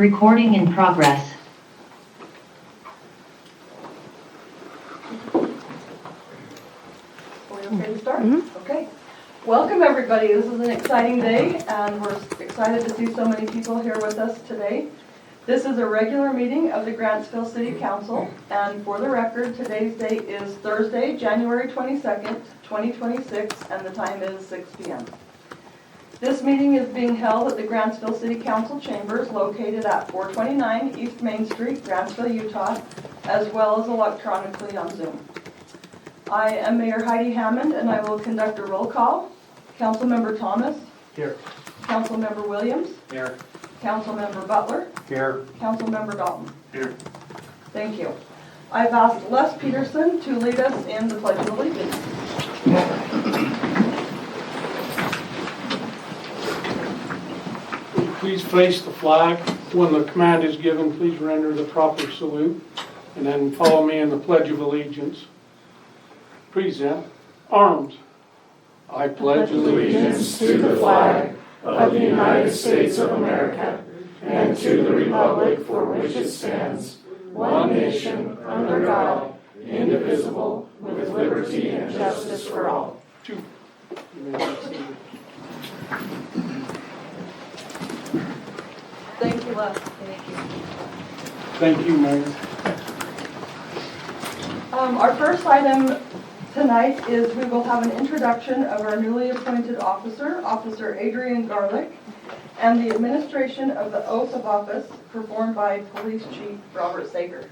Recording in progress. Are we okay to start? Okay. Welcome everybody. This is an exciting day and we're excited to see so many people here with us today. This is a regular meeting of the Grantsville City Council, and for the record, today's date is Thursday, January 22nd, 2026, and the time is 6 p.m. This meeting is being held at the Grantsville City Council chambers located at 429 East Main Street, Grantsville, Utah, as well as electronically on Zoom. I am Mayor Heidi Hammond, and I will conduct a roll call. Councilmember Thomas. Here. Councilmember Williams. Here. Councilmember Butler. Here. Councilmember Dalton. Here. Thank you. I've asked Les Peterson to lead us in the Pledge of Allegiance. Please face the flag. When the command is given, please render the proper salute, and then follow me in the Pledge of Allegiance. Present arms. I pledge allegiance to the flag of the United States of America and to the republic for which it stands, one nation, under God, indivisible, with liberty and justice for all. Thank you, Les. Thank you. Thank you, Mayor. Our first item tonight is we will have an introduction of our newly appointed officer, Officer Adrian Garlick, and the administration of the oath of office performed by Police Chief Robert Sager.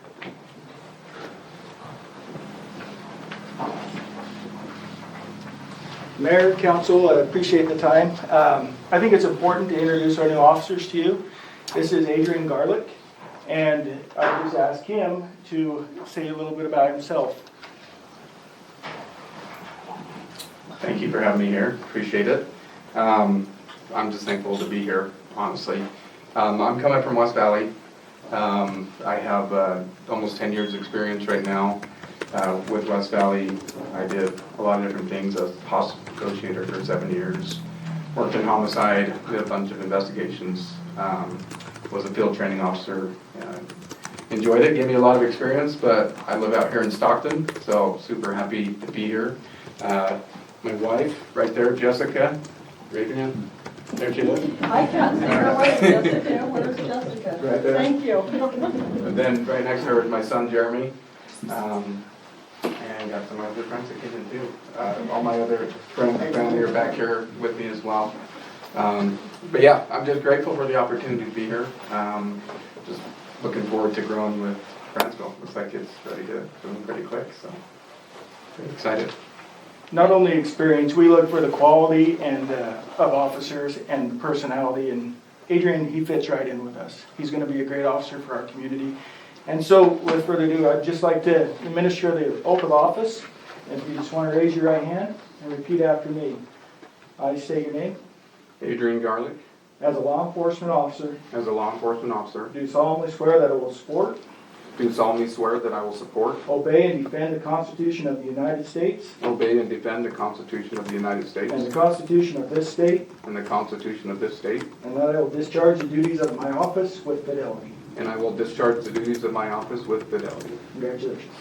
Mayor, Council, I appreciate the time. I think it's important to introduce our new officers to you. This is Adrian Garlick, and I just asked him to say a little bit about himself. Thank you for having me here. Appreciate it. I'm just thankful to be here, honestly. I'm coming from West Valley. I have almost 10 years experience right now with West Valley. I did a lot of different things. I was a hostage negotiator for 7 years. Worked in homicide, did a bunch of investigations. Was a field training officer. Enjoyed it, gave me a lot of experience, but I live out here in Stockton, so super happy to be here. My wife, right there, Jessica, raise your hand. There she is. I can't see her wife, Jessica. Where's Jessica? Right there. Thank you. And then right next to her is my son, Jeremy. And got some other friends that came in too. All my other friends and family are back here with me as well. But yeah, I'm just grateful for the opportunity to be here. Just looking forward to growing with Grantsville. Looks like it's ready to move pretty quick, so pretty excited. Not only experience, we look for the quality and of officers and personality, and Adrian, he fits right in with us. He's going to be a great officer for our community. And so, with further ado, I'd just like to administer the oath of office. If you just want to raise your right hand and repeat after me. I state your name. Adrian Garlick, As a law enforcement officer, as a law enforcement officer, do solemnly swear that I will support, do solemnly swear that I will support, obey, and defend the Constitution of the United States obey, and defend the Constitution of the United States and the Constitution of this state, and the Constitution of this state, and that I will discharge the duties of my office with fidelity. and I will discharge the duties of my office with fidelity. Congratulations.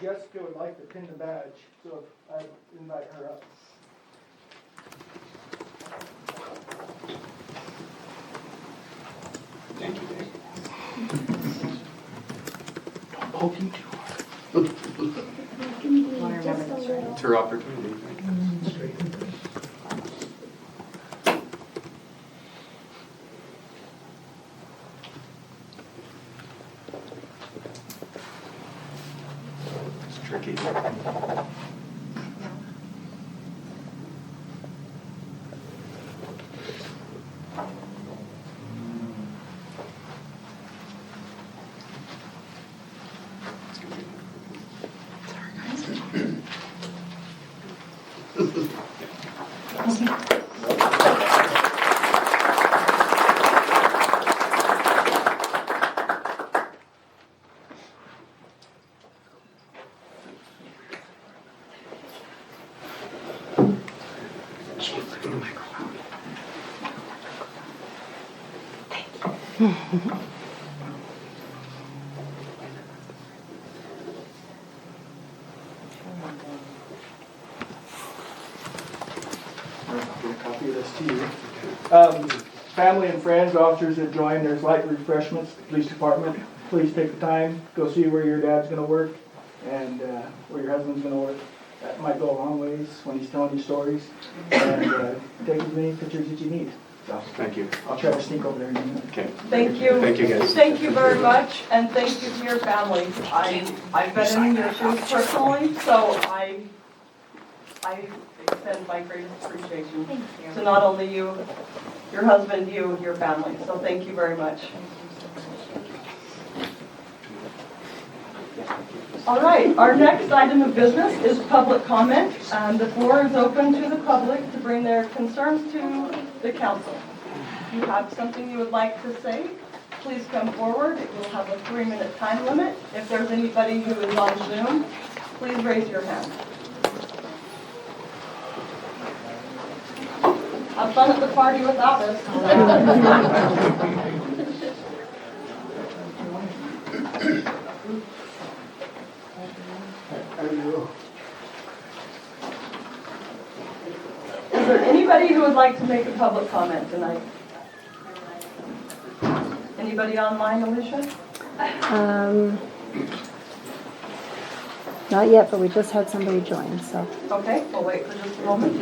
Jessica would like to pin the badge, so I invite her up. Thank you, Dave. Don't poke him too hard. It's her opportunity. It's tricky. I'll give a copy of this to you. Family and friends, officers that join, there's light refreshments, police department. Please take the time, go see where your dad's gonna work and where your husband's gonna work. That might go a long ways when he's telling you stories. And take as many pictures as you need. So Thank you. I'll try to sneak over there in a minute. Okay. Thank you. Thank you, guys. Thank you very much, and thank you to your family. I've been in your shoes personally, so I extend my greatest appreciation to not only you, your husband, you, your family. So thank you very much. All right, our next item of business is public comment. The floor is open to the public to bring their concerns to the council. If you have something you would like to say, please come forward. It will have a 3-minute time limit. If there's anybody who is on Zoom, please raise your hand. Have fun at the party without us. Is there anybody who would like to make a public comment tonight? Anybody online, Alicia? Not yet, but we just had somebody join, so. Okay, we'll wait for just a moment.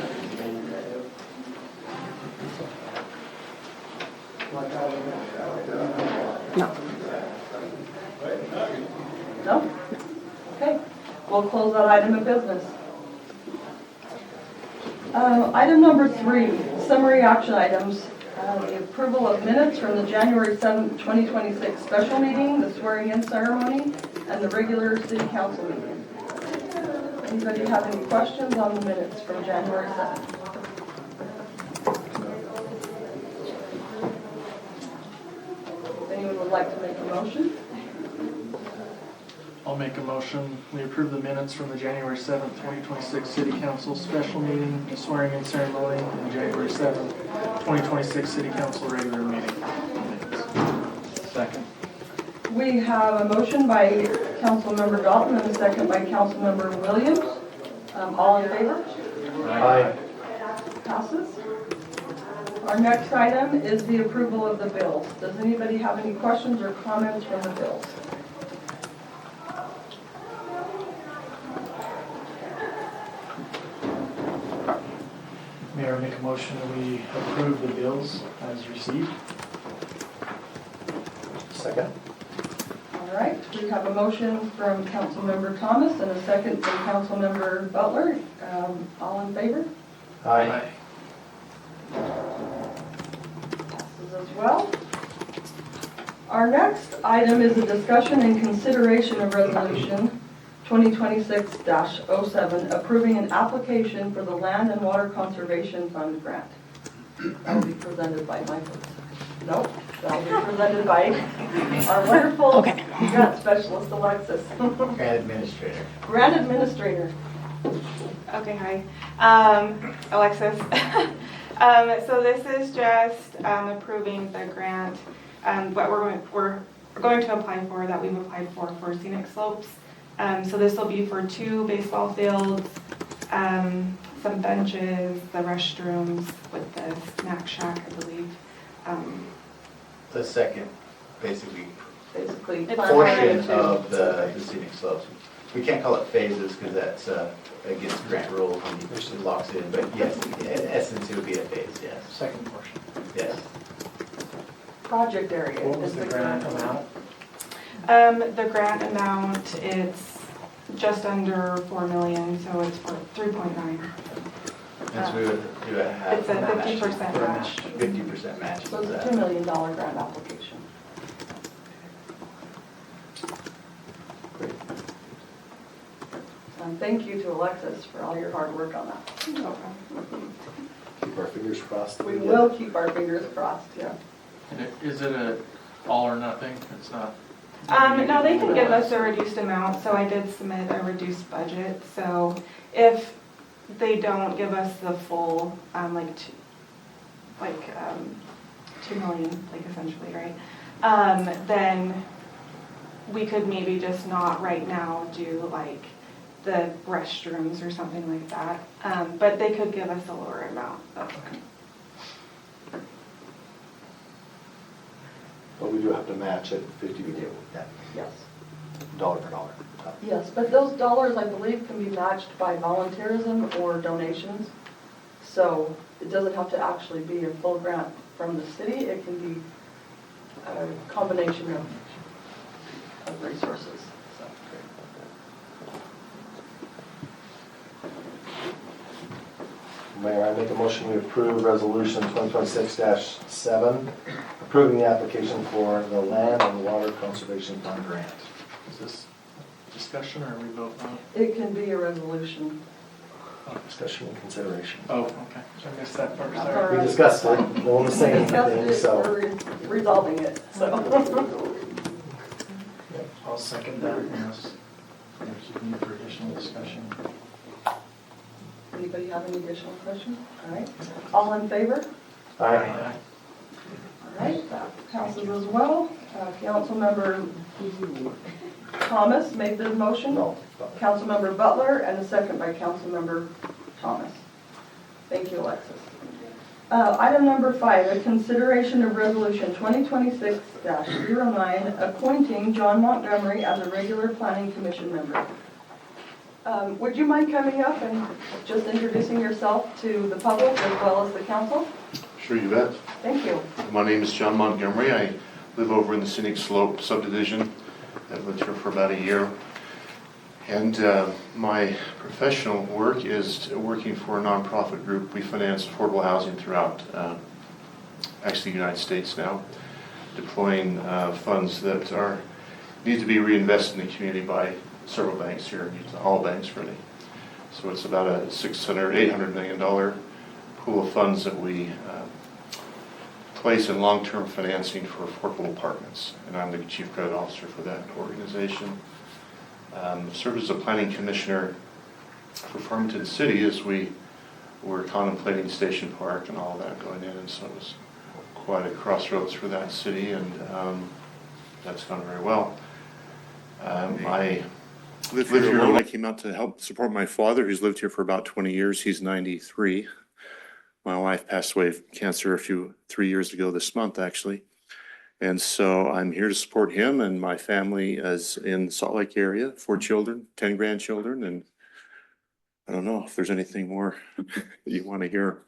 No. No? Okay, we'll close that item of business. Item number 3, summary action items. The approval of minutes from the January 7th, 2026 special meeting, the swearing-in ceremony, and the regular city council meeting. Anybody have any questions on the minutes from January 7th? If anyone would like to make a motion? I'll make a motion. We approve the minutes from the January 7th, 2026 City Council special meeting, the swearing-in ceremony, and January 7th, 2026 City Council regular meeting. Second. We have a motion by Councilmember Dalton and a second by Councilmember Williams. All in favor? Aye. Passes. Our next item is the approval of the bills. Does anybody have any questions or comments from the bills? Mayor, make a motion that we approve the bills as received. Second. All right, we have a motion from Councilmember Thomas and a second from Councilmember Butler. All in favor? Aye. Passes as well. Our next item is a discussion and consideration of resolution 2026-07, approving an application for the Land and Water Conservation Fund grant. That will be presented by Michael. Nope, that will be presented by our wonderful grant specialist, Alexis. Grant administrator. Grant administrator. Okay, hi. Alexis. So this is just approving the grant, what we're going to apply for, that we've applied for scenic slopes. So this will be for 2 baseball fields, some benches, the restrooms with the snack shack, I believe. The second, basically, Basically. It's portion Two. of the scenic slopes. We can't call it phases because that's against grant rules and it locks it in, but yes, in essence, it would be a phase, yes. Second portion. Yes. Project area. What was the grant amount? The grant amount, it's just under 4 million, so it's for 3.9. And so we would do a half. It's a 50% match. 50% match. So it's a $2 million grant application. And thank you to Alexis for all your hard work on that. Keep our fingers crossed. We will keep our fingers crossed, yeah. And is it a all or nothing? It's not? No, they can give us a reduced amount, so I did submit a reduced budget. So if they don't give us the full, 2 million, like essentially, right? then we could maybe just not right now do like the restrooms or something like that. But they could give us a lower amount of. But we do have to match it 50 Yes. dollar per dollar. Yes, but those dollars, I believe, can be matched by volunteerism or donations. So it doesn't have to actually be a full grant from the city. It can be a combination of resources. So. Mayor, I make a motion we approve resolution 2026-7, approving the application for the Land and Water Conservation Fund grant. Is this discussion or are we voting on it? It can be a resolution. Discussion and consideration. Oh, okay. I missed that part, That's sorry. all We right. discussed it, no one was saying Discussed anything, it, so. we're resolving it, so. I'll second that unless there's a need for additional discussion. Anybody have any additional questions? All right. All in favor? Aye. All right, that passes as well. Councilmember Thomas made the motion. No. Councilmember Butler, and a second by Councilmember Thomas. Thank you, Alexis. Item number 5, a consideration of resolution 2026-09, appointing John Montgomery as a regular planning commission member. Would you mind coming up and just introducing yourself to the public as well as the council? Sure, you bet. Thank you. My name is John Montgomery. I live over in the Scenic Slope subdivision. I've lived here for about a year. And my professional work is working for a nonprofit group. We finance affordable housing throughout, actually the United States now, deploying funds that need to be reinvested in the community by several banks here, all banks really. So it's about a $800 million pool of funds that we place in long-term financing for affordable apartments. And I'm the chief credit officer for that organization. Served as a planning commissioner for Farmington City as we were contemplating Station Park and all of that going in, and so it was quite a crossroads for that city, and that's gone very well. I lived here when I came out to help support my father, who's lived here for about 20 years. He's 93. My wife passed away of cancer 3 years ago this month, actually. And so I'm here to support him, and my family is in the Salt Lake area, 4 children, 10 grandchildren, and I don't know if there's anything more you want to hear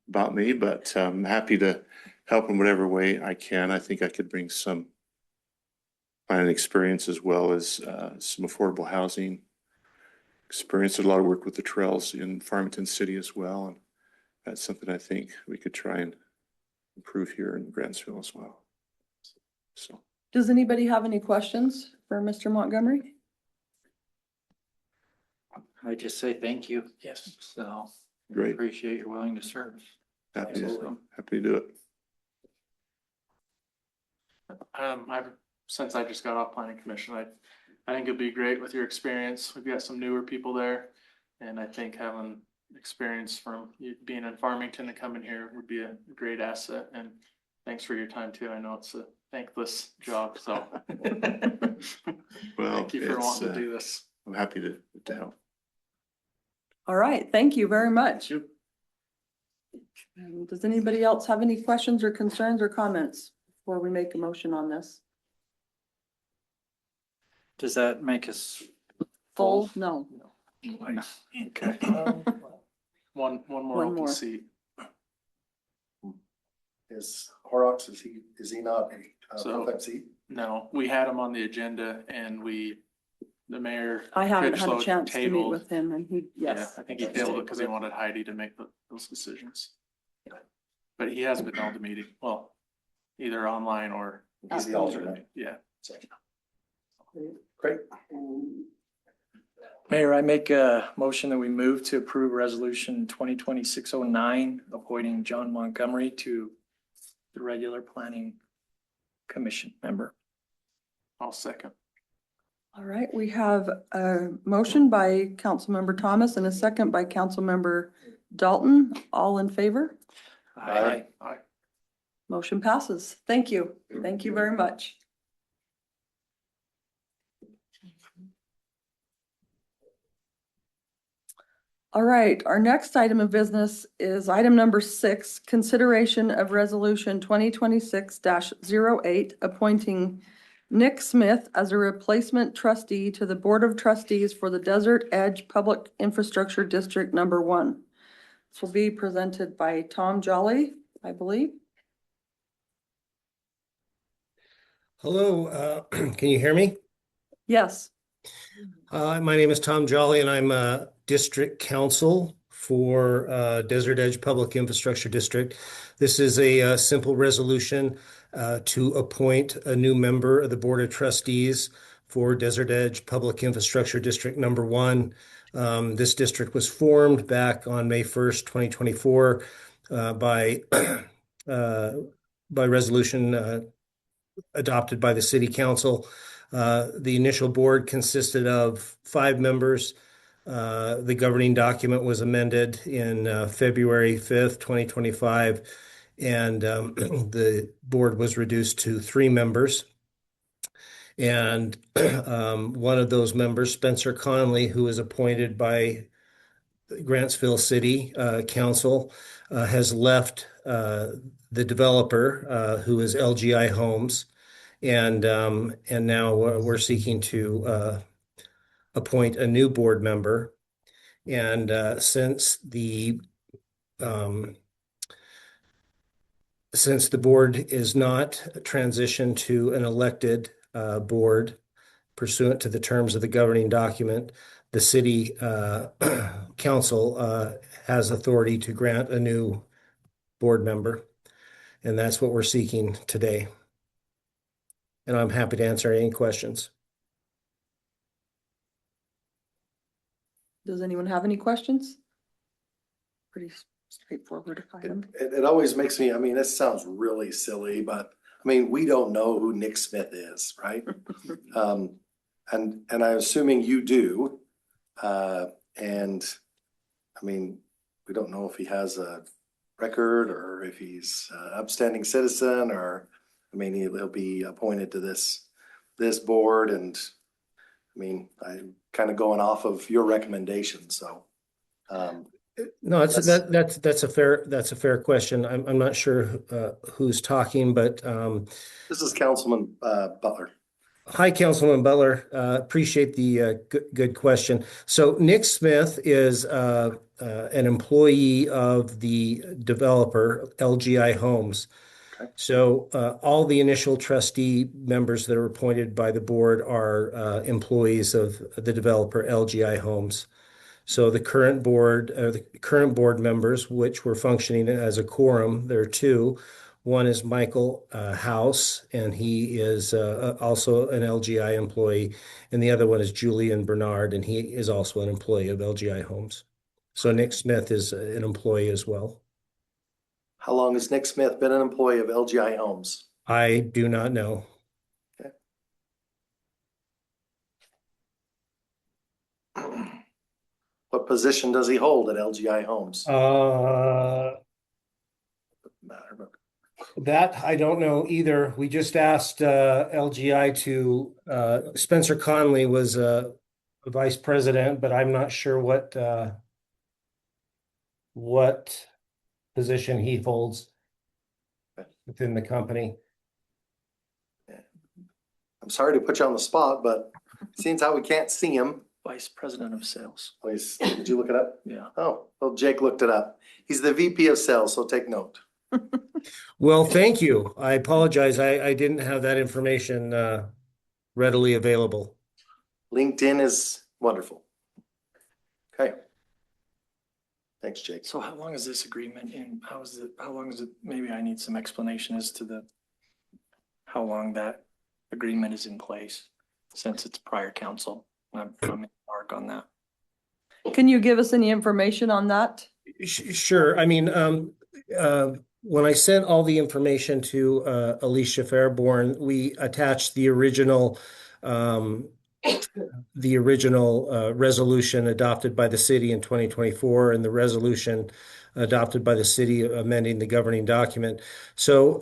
about me, but I'm happy to help in whatever way I can. I think I could bring some planning experience as well as some affordable housing experience. Did a lot of work with the trails in Farmington City as well, and that's something I think we could try and improve here in Grantsville as well. So, Does anybody have any questions for Mr. Montgomery? I just say thank you. Yes. So great. appreciate your willing to serve. Happy Absolutely. to do it. Since I just got off planning commission, I think it'd be great with your experience. We've got some newer people there, and I think having experience from you being in Farmington and coming here would be a great asset. And thanks for your time too. I know it's a thankless job, so Well, thank you for it's, wanting to do this. I'm happy to help. All right, thank you very much. Thank Does anybody else have any questions or concerns or comments before we make a motion on this? Does that make us Full? No. okay? One more One open more. seat. Is Horrocks, is he not a So- full-time seat? No, we had him on the agenda and the mayor. I haven't had a Critchlow chance to meet tabled- with him and he, Yeah, yes. I think he tabled it because he wanted Heidi to make those decisions. But he has been held to meeting, well, either online or. He's the alternate. Yeah. Great. Mayor, I make a motion that we move to approve resolution 2026-09, appointing John Montgomery to the regular planning commission member. I'll second. All right, we have a motion by Councilmember Thomas and a second by Councilmember Dalton. All in favor? Aye. Aye. Motion passes. Thank you. Thank you very much. All right, our next item of business is item number 6, consideration of resolution 2026-08, appointing Nick Smith as a replacement trustee to the Board of Trustees for the Desert Edge Public Infrastructure District Number 1. This will be presented by Tom Jolly, I believe. Hello, can you hear me? Yes. My name is Tom Jolly, and I'm District Counsel for Desert Edge Public Infrastructure District. This is a simple resolution to appoint a new member of the Board of Trustees for Desert Edge Public Infrastructure District Number 1. This district was formed back on May 1st, 2024 by resolution adopted by the City Council. The initial board consisted of 5 members. The governing document was amended in February 5th, 2025, and the board was reduced to 3 members. And one of those members, Spencer Conley, who was appointed by Grantsville City Council, has left the developer, who is LGI Homes, and now we're seeking to appoint a new board member. And since the board is not transitioned to an elected board pursuant to the terms of the governing document, the city council has authority to grant a new board member. And that's what we're seeking today. And I'm happy to answer any questions. Does anyone have any questions? Pretty straightforward item. It always makes me, I mean, this sounds really silly, but I mean, we don't know who Nick Smith is, right? And I'm assuming you do. And I mean, we don't know if he has a record or if he's an upstanding citizen, or I mean, he'll be appointed to this board, and I mean, I'm kind of going off of your recommendation, so. No, that's a fair question. I'm not sure who's talking, but This is Councilman Butler. hi, Councilman Butler. Appreciate the good question. So Nick Smith is an employee of the developer LGI Homes. Okay. So all the initial trustee members that are appointed by the board are employees of the developer LGI Homes. So the current board members, which were functioning as a quorum, there are 2. One is Michael House, and he is also an LGI employee. And the other one is Julian Bernard, and he is also an employee of LGI Homes. So Nick Smith is an employee as well. How long has Nick Smith been an employee of LGI Homes? I do not know. Okay. What position does he hold at LGI Homes? Matter, but That I don't know either. We just asked LGI to, Spencer Conley was a vice president, but I'm not sure what position he holds within the company. I'm sorry to put you on the spot, but seeing how we can't see him. Vice President of Sales. Please, did you look it up? Yeah. Oh, well, Jake looked it up. He's the VP of Sales, so take note. Well, thank you. I apologize. I didn't have that information readily available. LinkedIn is wonderful. Okay. Thanks, Jake. So how long is this agreement and how long is it? Maybe I need some explanation as to how long that agreement is in place since it's prior council. I'm in the dark on that. Can you give us any information on that? Sure. I mean, when I sent all the information to Alicia Fairborn, we attached the original the original resolution adopted by the city in 2024 and the resolution adopted by the city amending the governing document. So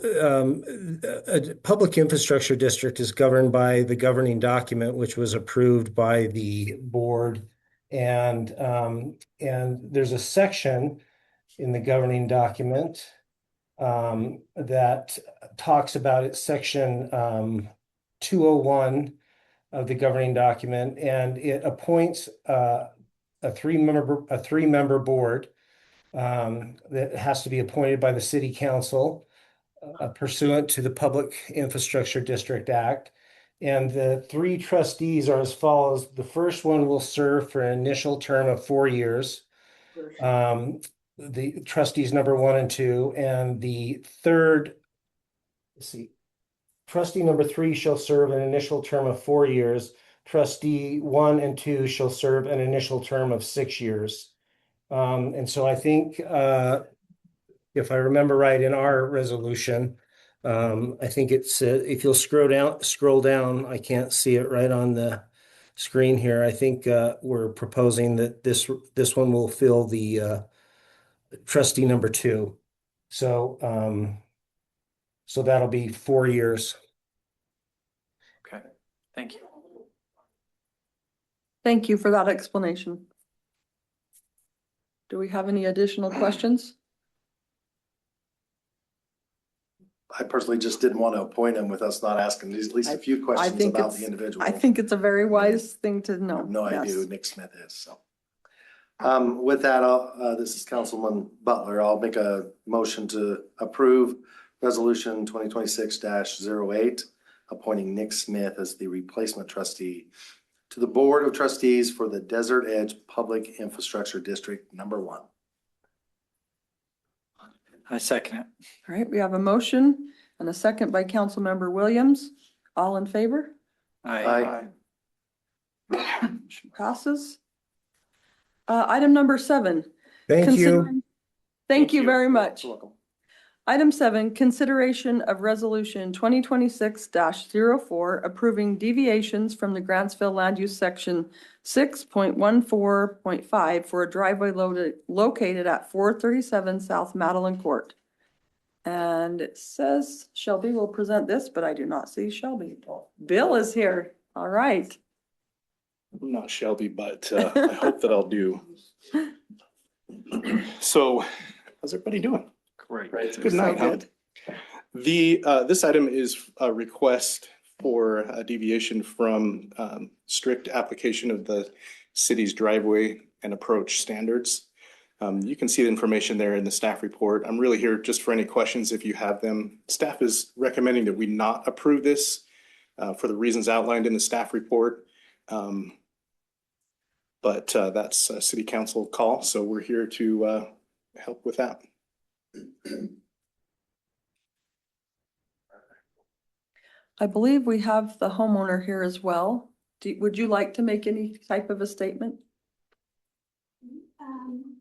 a public infrastructure district is governed by the governing document, which was approved by the board. And there's a section in the governing document that talks about it, section 201 of the governing document, and it appoints a three-member board that has to be appointed by the city council pursuant to the Public Infrastructure District Act. And the three trustees are as follows. The first one will serve for an initial term of 4 years. The trustees number 1 and 2, and the third, let's see, trustee number 3 shall serve an initial term of 4 years. Trustee 1 and 2 shall serve an initial term of 6 years. And so I think, if I remember right, in our resolution, I think it's if you'll scroll down, I can't see it right on the screen here. I think we're proposing that this one will fill the trustee number 2. So so that'll be 4 years. Okay, thank you. Thank you for that explanation. Do we have any additional questions? I personally just didn't want to appoint him with us not asking at least a few questions think about it's- the individual. I think it's a very wise thing to I know. have no idea Yes. who Nick Smith is, so. With that, this is Councilman Butler. I'll make a motion to approve Resolution 2026-08, appointing Nick Smith as the replacement trustee to the Board of Trustees for the Desert Edge Public Infrastructure District Number 1. I second it. All right, we have a motion and a second by Councilmember Williams. All in favor? Aye. Motion passes. Item number 7. Thank you. Considering- Thank you very much. You're welcome. Item 7, consideration of resolution 2026-04, approving deviations from the Grantsville Land Use Section 6.14.5 for a driveway located at 437 South Madeline Court. And it says Shelby will present this, but I do not see Shelby. Bill is here. All right. I'm not Shelby, but I hope that I'll do. So, how's everybody doing? Great. Good night. So good. This item is a request for a deviation from strict application of the city's driveway and approach standards. You can see the information there in the staff report. I'm really here just for any questions if you have them. Staff is recommending that we not approve this for the reasons outlined in the staff report. But that's a city council call, so we're here to help with that. I believe we have the homeowner here as well. Would you like to make any type of a statement? I'm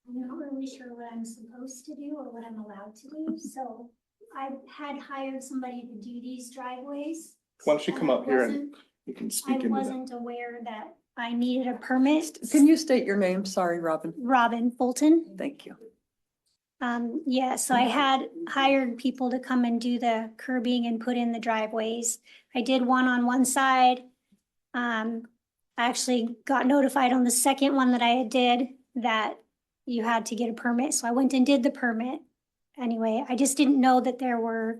not really sure what I'm supposed to do or what I'm allowed to do, so I had hired somebody to do these driveways. Why don't you come up here and you can I speak into that. wasn't aware that I needed a permit. Can you state your name? Sorry, Robin. Robin Fulton. Thank you. Yeah, so I had hired people to come and do the curbing and put in the driveways. I did one on one side. I actually got notified on the second one that I did that you had to get a permit, so I went and did the permit. Anyway, I just didn't know that there were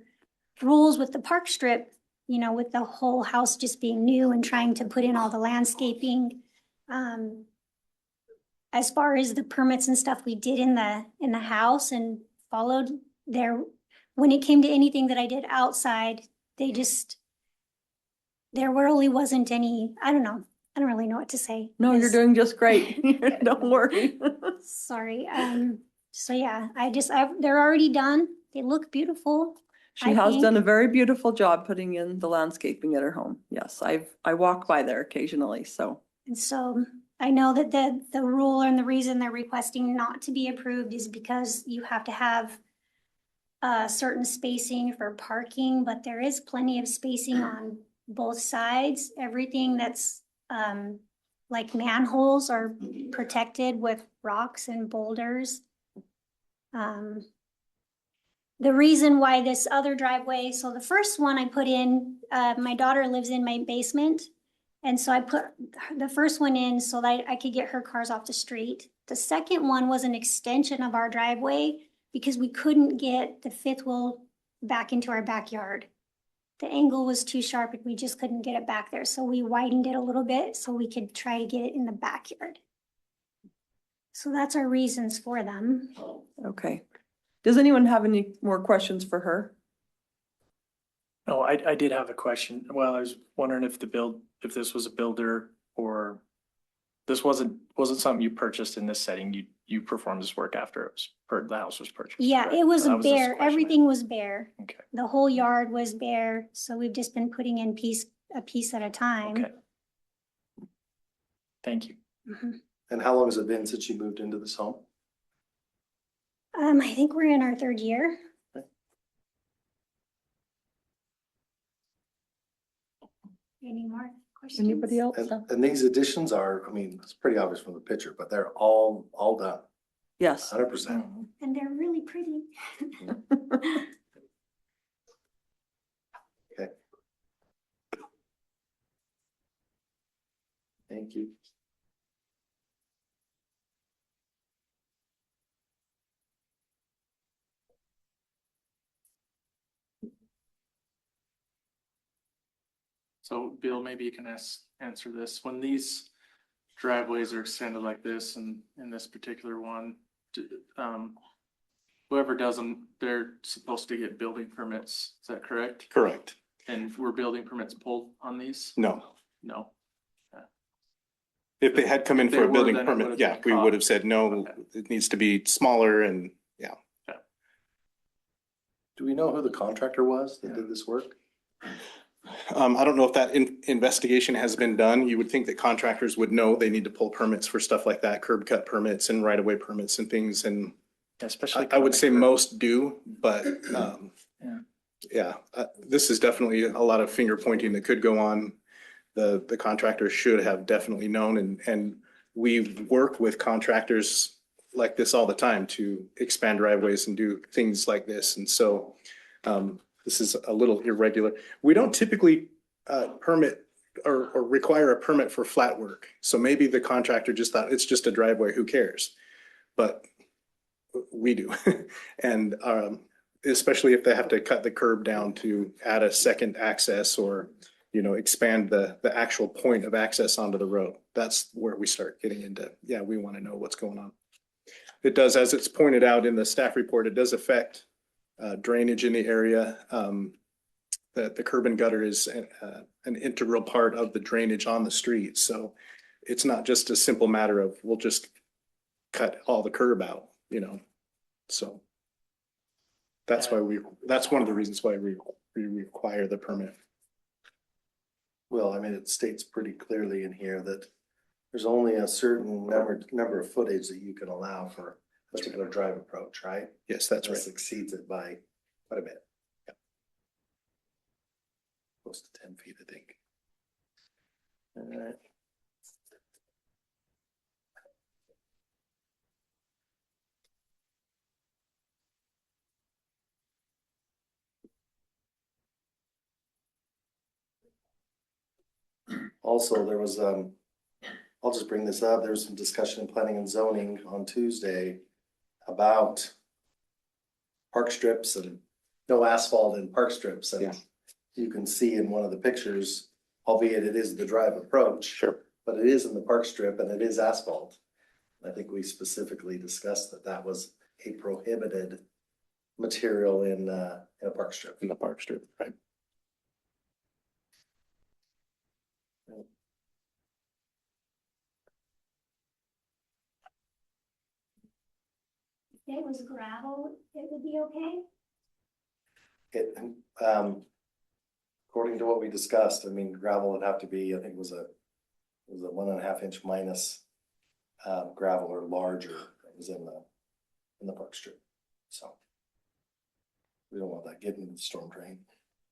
rules with the park strip, you know, with the whole house just being new and trying to put in all the landscaping. As far as the permits and stuff we did in the house and followed there, when it came to anything that I did outside, there really wasn't any, I don't know. I don't really know what to say. No, you're doing just great. Don't worry. Sorry. So yeah, they're already done. They look beautiful. She has done a very beautiful job putting in the landscaping at her home. Yes, I walk by there occasionally, so. And so I know that the rule and the reason they're requesting not to be approved is because you have to have certain spacing for parking, but there is plenty of spacing on both sides. Everything that's like manholes are protected with rocks and boulders. The reason why this other driveway, so the first one I put in, my daughter lives in my basement. And so I put the first one in so that I could get her cars off the street. The second one was an extension of our driveway because we couldn't get the fifth wheel back into our backyard. The angle was too sharp and we just couldn't get it back there. So we widened it a little bit so we could try to get it in the backyard. So that's our reasons for them. Okay. Does anyone have any more questions for her? Oh, I did have a question. Well, I was wondering if if this was a builder or this wasn't something you purchased in this setting. You performed this work after the house was purchased. Yeah, correct? it was So that a just bare, question I everything was bare. Okay. The whole yard was bare. So we've just been putting in a piece at a time. Okay. Thank you. Mhm. And how long has it been since you moved into this home? I think we're in our third year. Any more questions? Anybody else? And these additions are, I mean, it's pretty obvious from the picture, but they're all done, Yes. 100%. And they're really pretty. Okay. Thank you. So Bill, maybe you can answer this. When these driveways are extended like this and in this particular one, whoever does them, they're supposed to get building permits. Is that correct? Correct. And were building permits pulled on these? No. No. If they had come in If they for a were, building then it would permit, have yeah, been we caught. would have said, no, Okay. it needs to be smaller and, yeah. Do we know who the contractor was that did this work? I don't know if that investigation has been done. You would think that contractors would know they need to pull permits for stuff like that, curb cut permits and right of way permits and things. And Especially. I would say most do, but, Yeah. this is definitely a lot of finger pointing that could go on. The contractor should have definitely known, and we work with contractors like this all the time to expand driveways and do things like this. And so, this is a little irregular. We don't typically, permit or require a permit for flat work. So maybe the contractor just thought it's just a driveway, who cares? But we do. And, especially if they have to cut the curb down to add a second access or, expand the actual point of access onto the road. That's where we start getting into, we want to know what's going on. It does, as it's pointed out in the staff report, it does affect drainage in the area. The curb and gutter is an integral part of the drainage on the street. So it's not just a simple matter of, we'll just cut all the curb out, So that's one of the reasons why we require the permit. Well, I mean, it states pretty clearly in here that there's only a certain number of footage that you can allow for a particular drive approach, right? Yes, that's right. This exceeds it by quite a bit. Yeah. Close to 10 feet, I think. All right. Also, there was, I'll just bring this up, there was some discussion in planning and zoning on Tuesday about park strips and no asphalt in park strips. And you can see in one of the pictures, albeit it is the drive approach. Sure. But it is in the park strip and it is asphalt. I think we specifically discussed that was a prohibited material in a park strip. In the park strip, right? If it was gravel, it would be okay? It, according to what we discussed, I mean, gravel would have to be, I think it was a 1.5 inch minus gravel or larger that was in the park strip. So we don't want that getting into the storm drain.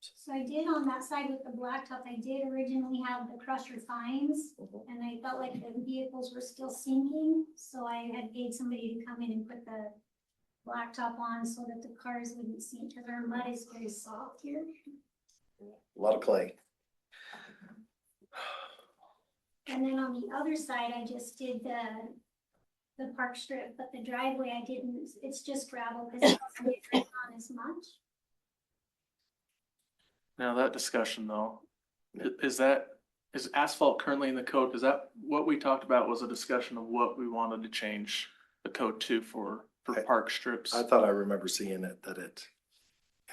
So I did on that side with the blacktop, I did originally have the crusher fines, and I felt like the vehicles were still sinking, so I had paid somebody to come in and put the blacktop on so that the cars wouldn't sink, because our mud is very soft here. A lot of clay. And then on the other side, I just did the park strip, but the driveway I didn't, it's just gravel, because it doesn't get drained on as much. Now that discussion though, is asphalt currently in the code? Cause that, what we talked about was a discussion of what we wanted to change the code to for park strips. I thought I remember seeing it, that it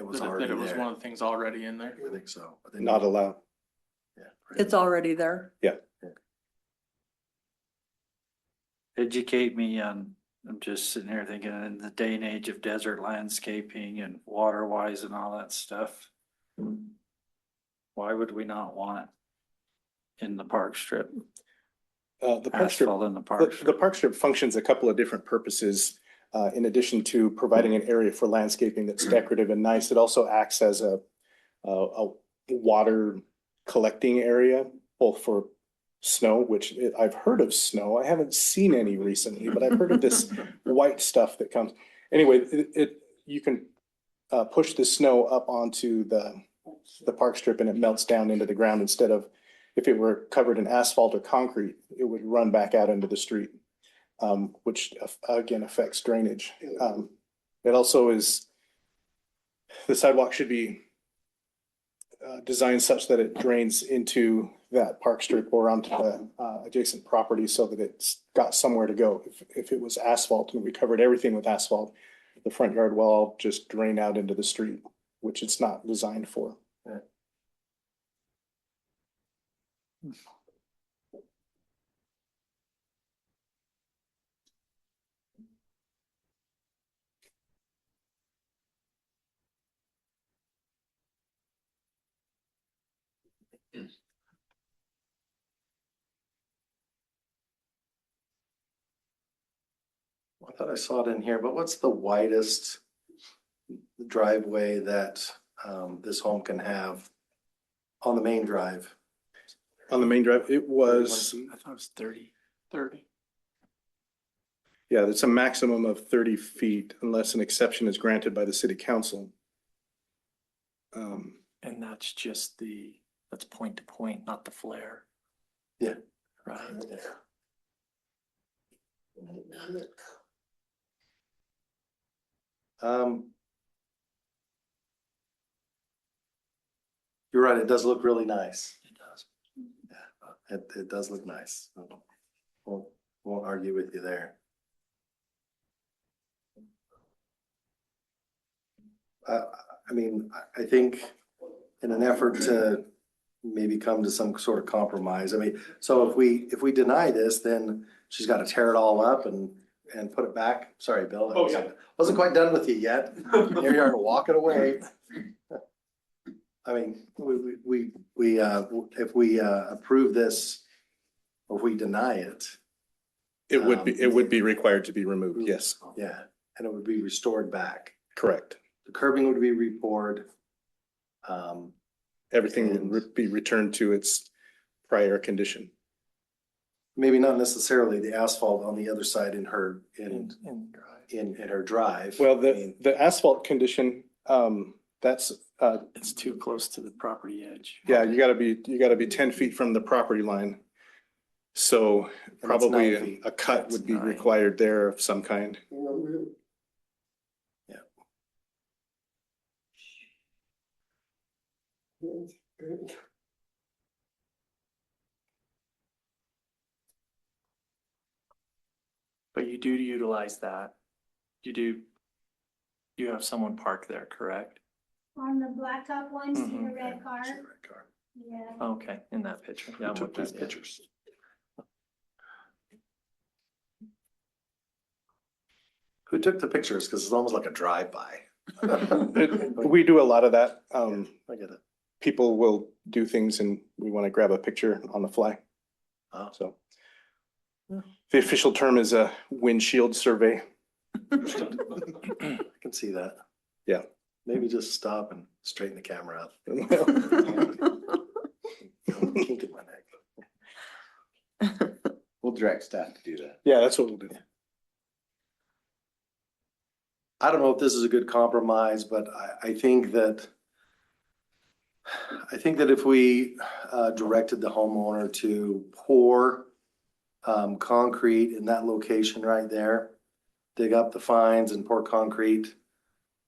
was already That it was there. one of the things already in there. I think so. I think- Not allowed. Yeah. It's already there. Educate me on, I'm just sitting here thinking in the day and age of desert landscaping and water wise and all that stuff. Why would we not want it in the park strip? The park strip, Asphalt in the park the strip. park strip functions a couple of different purposes. In addition to providing an area for landscaping that's decorative and nice, it also acts as a water collecting area, both for snow, which I've heard of snow. I haven't seen any recently, but I've heard of this white stuff that comes. Anyway, you can push the snow up onto the park strip and it melts down into the ground instead of, if it were covered in asphalt or concrete, it would run back out into the street, which again affects drainage. It also is, the sidewalk should be designed such that it drains into that park strip or onto the adjacent property so that it's got somewhere to go. If it was asphalt and we covered everything with asphalt, the front yard will all just drain out into the street, which it's not designed for. I thought I saw it in here, but what's the widest driveway that this home can have on the main drive? On the main drive, it was, I thought it was 30. 30. yeah, it's a maximum of 30 feet unless an exception is granted by the city council. And that's just that's point to point, not the flare. Yeah. Right. You're right, it does look really nice. It does. Yeah, it does look nice. Won't argue with you there. I mean, I think in an effort to maybe come to some sort of compromise, I mean, so if we deny this, then she's got to tear it all up and put it back. Sorry, Bill. Oh, yeah. Wasn't quite done with you yet. Here you are walking away. I mean, if we approve this, or if we deny it. It would be required to be removed, yes. Yeah, and it would be restored back. Correct. The curbing would be repoured. Everything would be returned to its prior condition. Maybe not necessarily the asphalt on the other side in her drive. Well, the asphalt condition, that's It's too close to the property edge. yeah, you gotta be 10 feet from the property line. So And it's 9 probably feet. a cut That's would be 9. required there of some kind. Yeah. But you do utilize that. You have someone park there, correct? On the blacktop one, see the Mhm. red car? Yeah. Okay, in that picture. Yeah, I'm Took looking these at it. pictures. Who took the pictures? Because it's almost like a drive-by. We do a lot of that. I get it. People will do things and we want to grab a picture on the fly. Oh. So the official term is a windshield survey. I can see that. Yeah. Maybe just stop and straighten the camera up. Kink in my neck. We'll direct staff to do that. Yeah, that's what we'll do. I don't know if this is a good compromise, but I think that if we directed the homeowner to pour concrete in that location right there, dig up the fines and pour concrete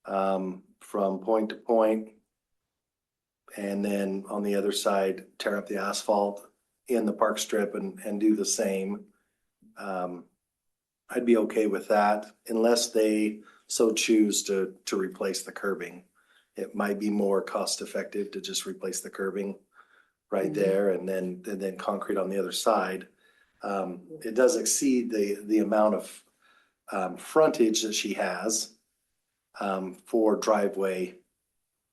from point to point, and then on the other side, tear up the asphalt in the park strip and do the same. I'd be okay with that unless they so choose to replace the curbing. It might be more cost effective to just replace the curbing right there and then concrete on the other side. It does exceed the amount of frontage that she has for driveway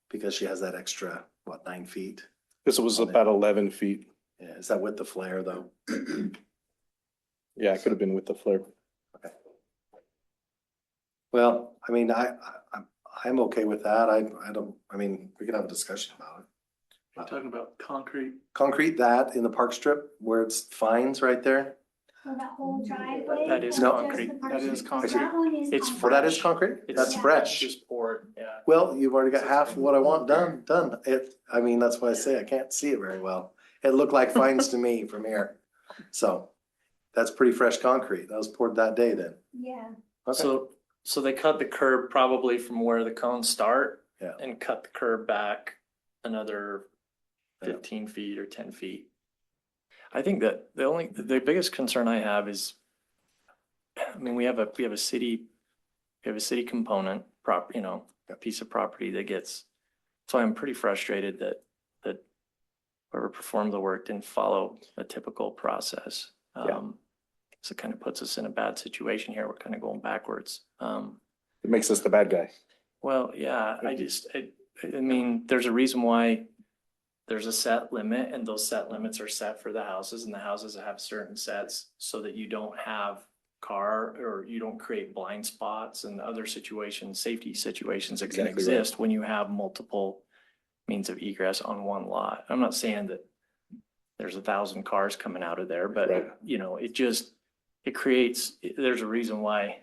because she has that extra, 9 feet? This was about 11 feet. Yeah, is that with the flare though? Yeah, it could have been with the flare. Okay. Well, I mean, I'm okay with that. I mean, we can have a discussion about it. You're talking about concrete. Concrete that in the park strip where it's fines right there? So that whole driveway? That is No. concrete. That is concrete. That one is It's concrete. Well, that is concrete? That's It's fresh. just poured, yeah. Well, you've already got half of what I want done. I mean, that's why I say I can't see it very well. It looked like fines to me from here. So that's pretty fresh concrete. That was poured that day then. Yeah. Okay. So they cut the curb probably from where the cones start. Yeah. And cut the curb back another Yeah. 15 feet or 10 feet. I think that the biggest concern I have is, I mean, we have a city component a piece of property that gets, so I'm pretty frustrated that whoever performed the work didn't follow a typical process. So it kind of puts us in a bad situation here. We're kind of going backwards. It makes us the bad guy. Well, yeah, I mean, there's a reason why there's a set limit and those set limits are set for the houses and the houses have certain sets so that you don't have or you don't create blind spots and other situations, safety situations that can Exactly right. exist when you have multiple means of egress on one lot. I'm not saying that there's 1,000 cars coming out of there, but Right. there's a reason why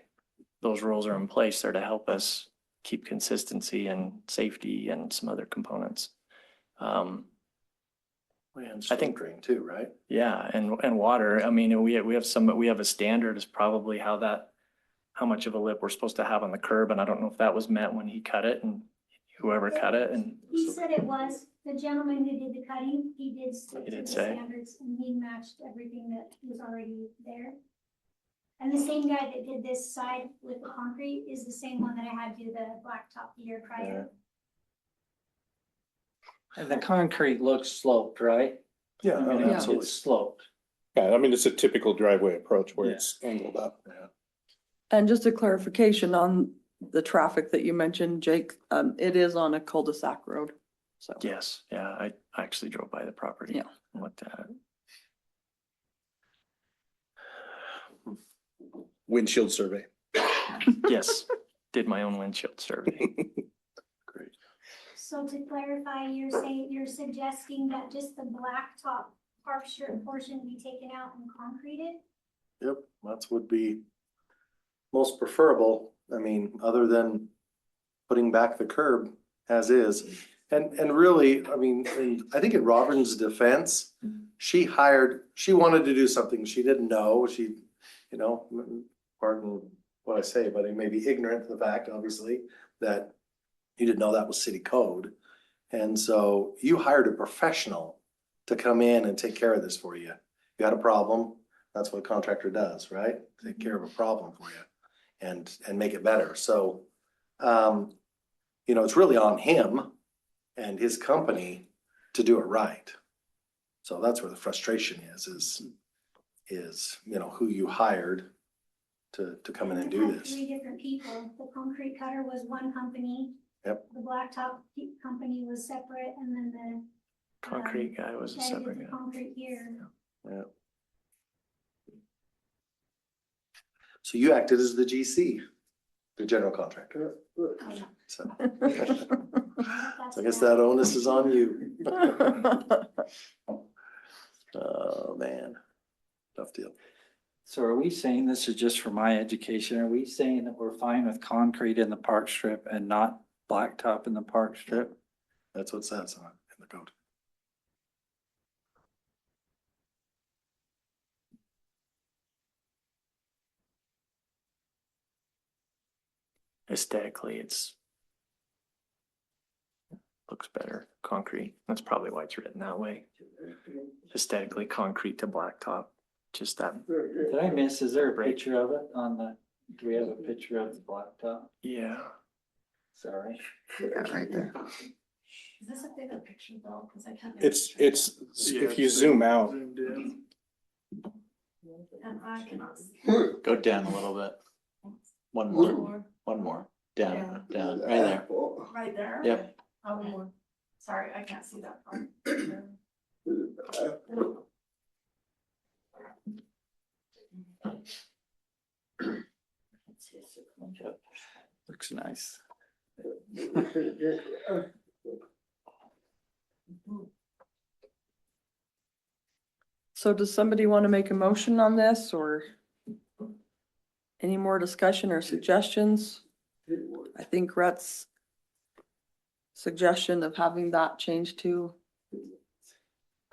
those rules are in place. They're to help us keep consistency and safety and some other components. I think drain too, right? yeah, and water. I mean, we have a standard is probably how much of a lip we're supposed to have on the curb, and I don't know if that was meant when he cut it and whoever cut it. And He said it was, the gentleman who did the cutting, he did stick He to did the say. standards and he matched everything that was already there. And the same guy that did this side with the concrete is the same one that I had do the blacktop the year prior. And the concrete looks sloped, right? Yeah, I mean, absolutely. it's sloped. Yeah, I mean, it's a typical driveway approach where Yeah. it's angled up. Yeah. And just a clarification on the traffic that you mentioned, Jake, it is on a cul-de-sac road, so. yes, yeah, I actually drove by the property. Yeah. And looked at it. Windshield survey. Yes, did my own windshield survey. Great. So to clarify, you're suggesting that just the blacktop park strip portion be taken out and concreted? Yep, that's would be most preferable. I mean, other than putting back the curb as is. And really, I mean, I think in Robin's defense, she wanted to do something she didn't know. She, pardon what I say, but it may be ignorant to the fact, obviously, that you didn't know that was city code. And so you hired a professional to come in and take care of this for you. You had a problem, that's what a contractor does, right? Take care of a problem for you and make it better. So, it's really on him and his company to do it right. So that's where the frustration is who you hired to come in and do We had this. 3 different people. The concrete cutter was one company. Yep. The blacktop company was separate, and then the Concrete guy was a guy did separate the guy. concrete here. Yeah. So you acted as the GC, the general contractor. So I guess that onus is on you. Oh, man. Tough deal. So are we saying, this is just for my education, are we saying that we're fine with concrete in the park strip and not blacktop in the park strip? That's what it says on in the code. Aesthetically, looks better, concrete. That's probably why it's written that way. Aesthetically, concrete to blacktop, just that. Did I miss, is there a picture of it on the, do we have a picture of the blacktop? Yeah. Sorry. Yeah, right there. Is this a bigger picture though? Cause I can't. It's, if you zoom out, And I cannot see. Go down a little bit. One more, one more, down, down, right there. Right there? Yep. Oh, more. Sorry, I can't see that part. Looks nice. So does somebody want to make a motion on this or any more discussion or suggestions? I think Rhett's suggestion of having that changed to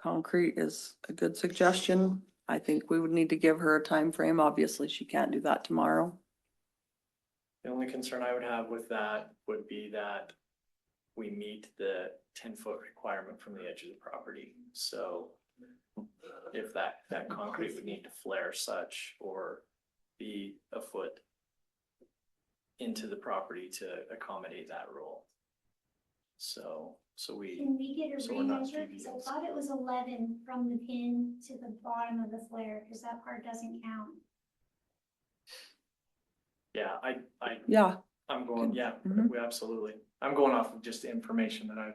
concrete is a good suggestion. I think we would need to give her a time frame. Obviously, she can't do that tomorrow. The only concern I would have with that would be that we meet the 10-foot requirement from the edge of the property. So if that concrete would need to flare such or be a foot into the property to accommodate that rule. So we. Can we get a So we're not remeasure? Because I thought it was 11 from the pin to the bottom of the flare, because that part doesn't count. Yeah, Yeah. I'm going, yeah, Mhm. we absolutely. I'm going off of just the information that I.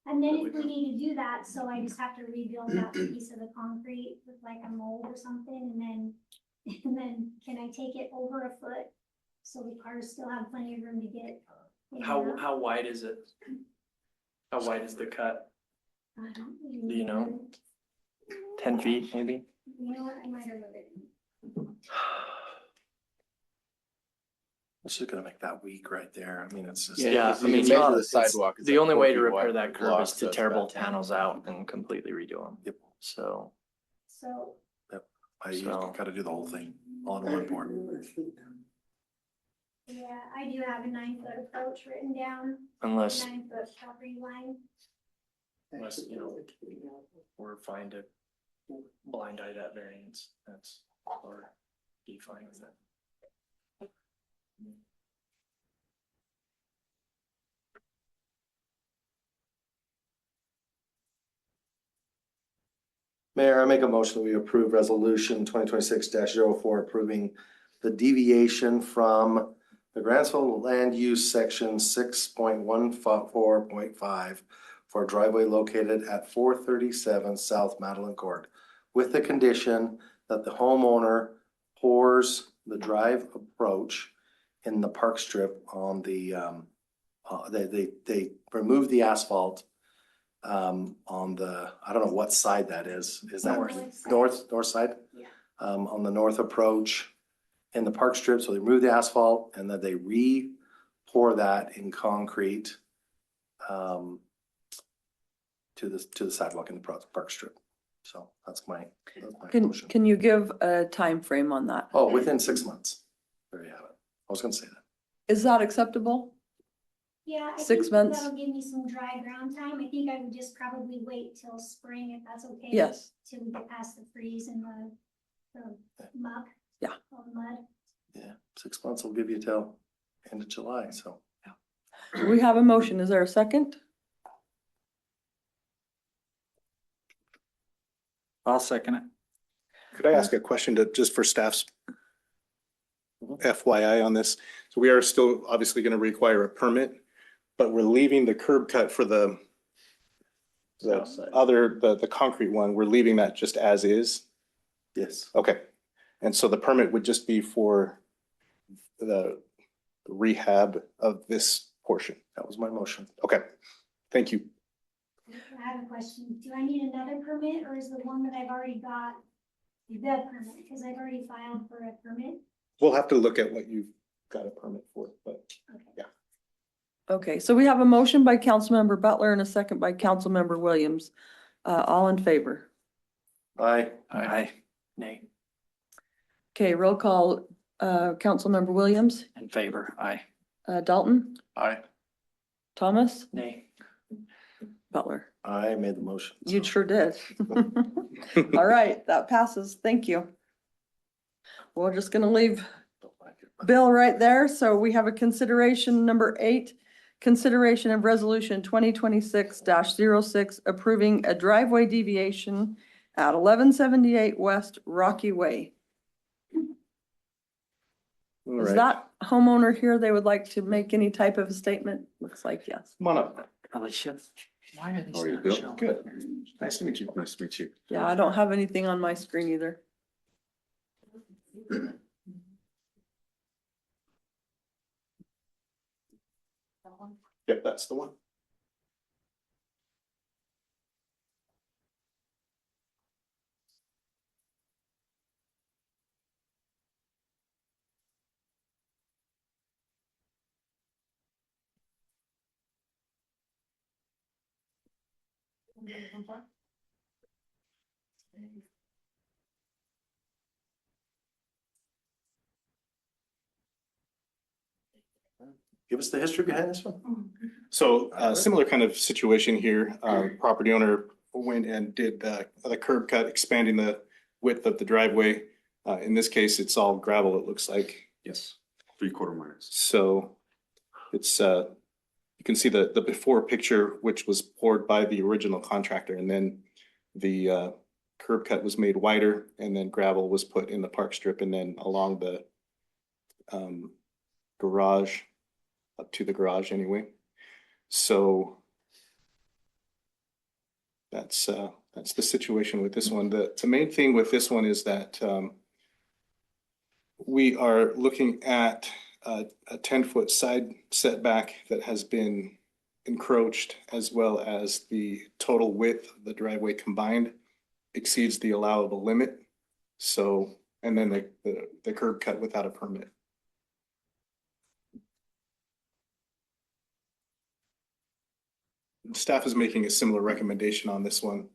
And then if we need to do that, so I just have to rebuild that piece of the concrete with like a mold or something, and then can I take it over a foot? So the cars still have plenty of room to get. in How there? how wide is it? How wide is the cut? I don't Do you know? 10 feet, maybe? You know what, I might have it. It's just gonna make that weak right there. I mean, it's just. Yeah, if I you mean, measure the it's- sidewalk, it's the like only 4 way to feet repair wide that curb block, is so to it's tear about both 10. panels out and completely redo them. Yep. So, So, You So- gotta do the whole thing all in one board. yeah, I do have a 9-foot approach written down, unless, 9-foot property line. unless, we're fine to blind eye that variance, that's, or be fine with it. Mayor, I make a motion that we approve resolution 2026-04 approving the deviation from the Grantsville Land Use Section 6.14.5 for a driveway located at 437 South Madeline Court, with the condition that the homeowner pours the drive approach in the park strip on the, they remove the asphalt on the, I don't know what side that is. Is that north side? Yeah. On the north approach in the park strip. So they remove the asphalt and then they re-pour that in concrete to the sidewalk in the park strip. So that's my motion. Can you give a time frame on that? Oh, within 6 months. There you have it. I was gonna say that. Is that acceptable? Yeah, I 6 think months? that'll give me some dry ground time. I think I would just probably wait till spring if that's okay. Yes. Till we get past the freeze and the muck. Yeah. All the mud. Yeah, 6 months will give you till end of July, so. We have a motion. Is there a second? I'll second it. could I ask a question just for staff's FYI on this? So we are still obviously gonna require a permit, but we're leaving the curb cut for the concrete one, we're leaving that just as is? Yes. Okay, and so the permit would just be for the rehab of this portion. That was my motion. Okay, thank you. I have a question. Do I need another permit or is the one that I've already got the permit? Because I've already filed for a permit. We'll have to look at what you've got a permit for, but yeah. Okay, so we have a motion by Councilmember Butler and a second by Councilmember Williams. All in favor? Aye. Aye. Nay. Okay, roll call, Councilmember Williams, In favor, aye. Dalton, Aye. Thomas, Nay. Butler. I made the motion. You sure did. All right, that passes. Thank you. We're just gonna leave Bill right there. So we have a consideration number 8, consideration of resolution 2026-06 approving a driveway deviation at 1178 West Rocky Way. All Is right. that homeowner here? They would like to make any type of a statement? Looks like yes. Come on up. Alicia, why are these How are you, not Bill? showing? Good. Nice to meet you. Nice to meet you. Yeah, I don't have anything on my screen either. Yep, that's the one. Give us the history behind this one. So similar kind of situation here. Property owner went and did the curb cut, expanding the width of the driveway. In this case, it's all gravel, it looks like. Yes, 3/4 minus. So it's, you can see the before picture, which was poured by the original contractor, and then the curb cut was made wider, and then gravel was put in the park strip and then along the garage, up to the garage anyway. So that's the situation with this one. The main thing with this one is that we are looking at a 10-foot side setback that has been encroached, as well as the total width of the driveway combined exceeds the allowable limit. So, and then the curb cut without a permit. Staff is making a similar recommendation on this one.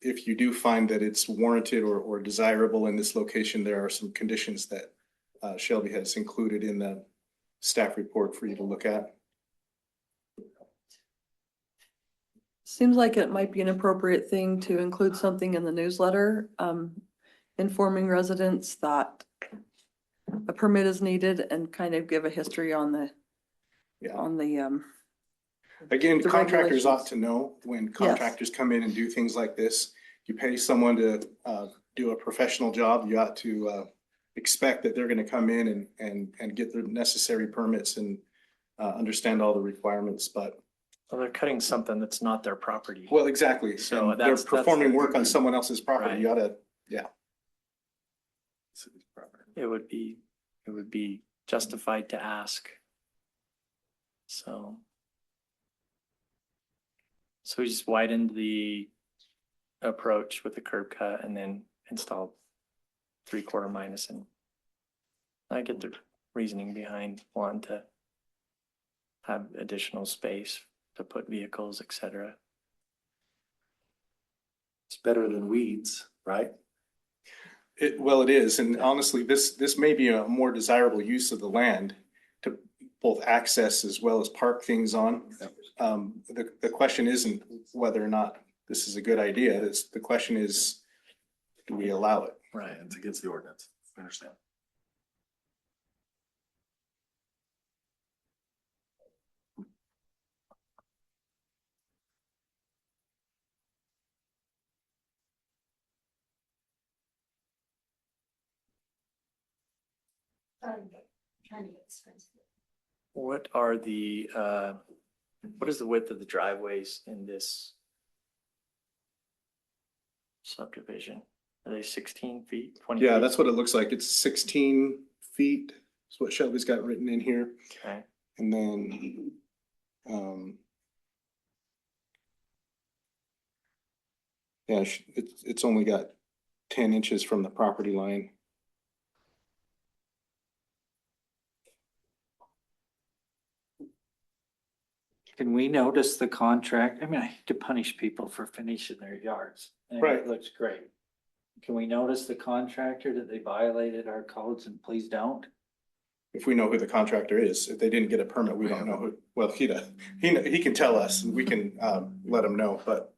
If you do find that it's warranted or desirable in this location, there are some conditions that Shelby has included in the staff report for you to look at. Seems like it might be an appropriate thing to include something in the newsletter, informing residents that a permit is needed and kind of give a history on the, Again, the contractors ought regulations. to know when contractors come in and do things like this. You pay someone to do a professional job, you ought to expect that they're gonna come in and get the necessary permits and understand all the requirements, but. Well, they're cutting something that's not their property. Well, exactly. So And they're that's performing the- work on someone else's property. Right. You oughta, yeah. It would be justified to ask. So we just widened the approach with the curb cut and then installed 3/4 minus, and I get the reasoning behind wanting to have additional space to put vehicles, etc. It's better than weeds, right? Well, it is, and honestly, this may be a more desirable use of the land to both access as well as park things on. The question isn't whether or not this is a good idea. The question is, do we allow it? Right, it's against the ordinance. I understand. What is the width of the driveways in this subdivision? Are they 16 feet, 20 feet? Yeah, that's what it looks like. It's 16 feet, That's what Shelby's got written in here. Okay. And then, yeah, it's only got 10 inches from the property line. Can we notice the contract? I mean, I hate to punish people for finishing their yards. I mean, Right. It looks great. Can we notice the contractor that they violated our codes and please don't? If we know who the contractor is, if they didn't get a permit, we don't know who, well, he does. He can tell us and we can, let him know, but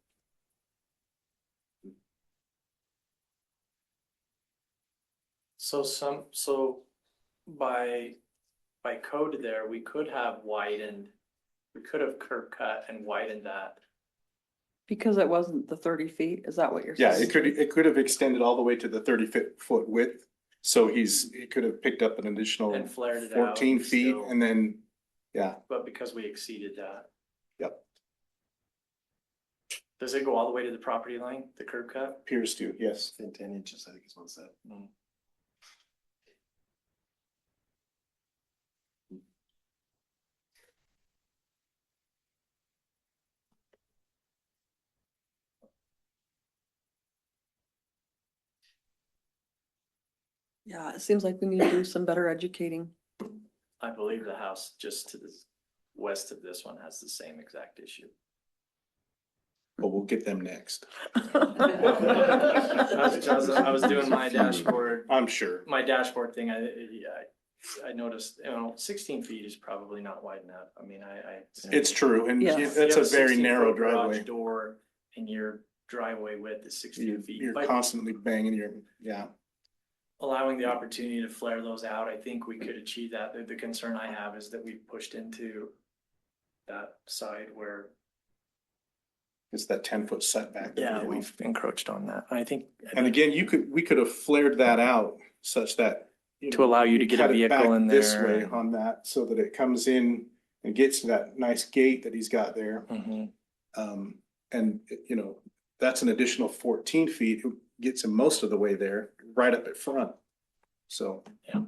So by code there, we could have widened, we could have curb cut and widened that. Because it wasn't the 30 feet, is that what you're yeah, saying? it could have extended all the way to the 30-foot width. So he could have picked up an additional And flared it out 14 and feet still- and then, yeah, But because we exceeded that, yep, does it go all the way to the property line, the curb cut? appears to, yes. 10 inches, I think is what it said. Yeah, it seems like we need to do some better educating. I believe the house just to the west of this one has the same exact issue. But we'll get them next. I was doing my dashboard. I'm sure. My dashboard thing, I noticed, 16 feet is probably not wide enough. I mean, It's true, and Yes. that's You a have very 16 narrow foot garage driveway. Door and your driveway width is 16 feet. You're But constantly banging your, yeah. allowing the opportunity to flare those out, I think we could achieve that. The concern I have is that we've pushed into that side where, It's that 10-foot setback. that yeah, we have. we've encroached on that. I think. And again, we could have flared that out such that. To allow you to get a cut it vehicle back in this there. way on that, so that it comes in and gets to that nice gate that he's got there. Mhm. And, that's an additional 14 feet, it gets him most of the way there, right up at front. So. Yeah.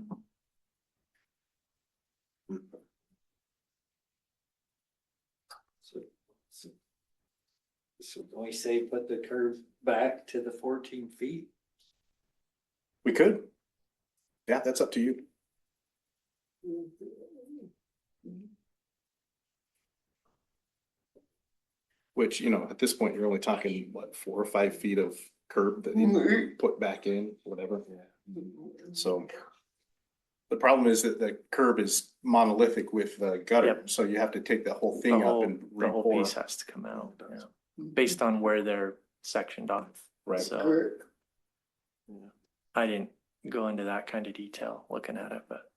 So can we say put the curve back to the 14 feet? We could. Yeah, that's up to you. Which, at this point, you're only talking, what, 4 or 5 feet of curb that you put back in, whatever. So. The problem is that the curb is monolithic with the gutter, Yep. so you have to take the whole The thing up whole, and the whole re-pour. piece has to come out, yeah, based on where they're sectioned off. Right. So I didn't go into that kind of detail looking at it, but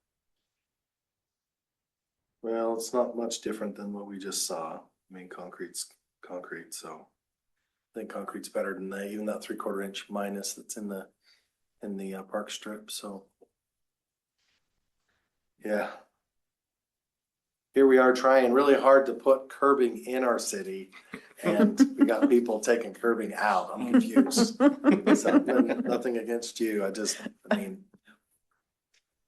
Well, it's not much different than what we just saw. I mean, concrete's concrete, so I think concrete's better than that, even that 3/4 inch minus that's in the park strip, so. Yeah. Here we are trying really hard to put curbing in our city, and we got people taking curbing out. I'm confused. So, nothing against you, I mean,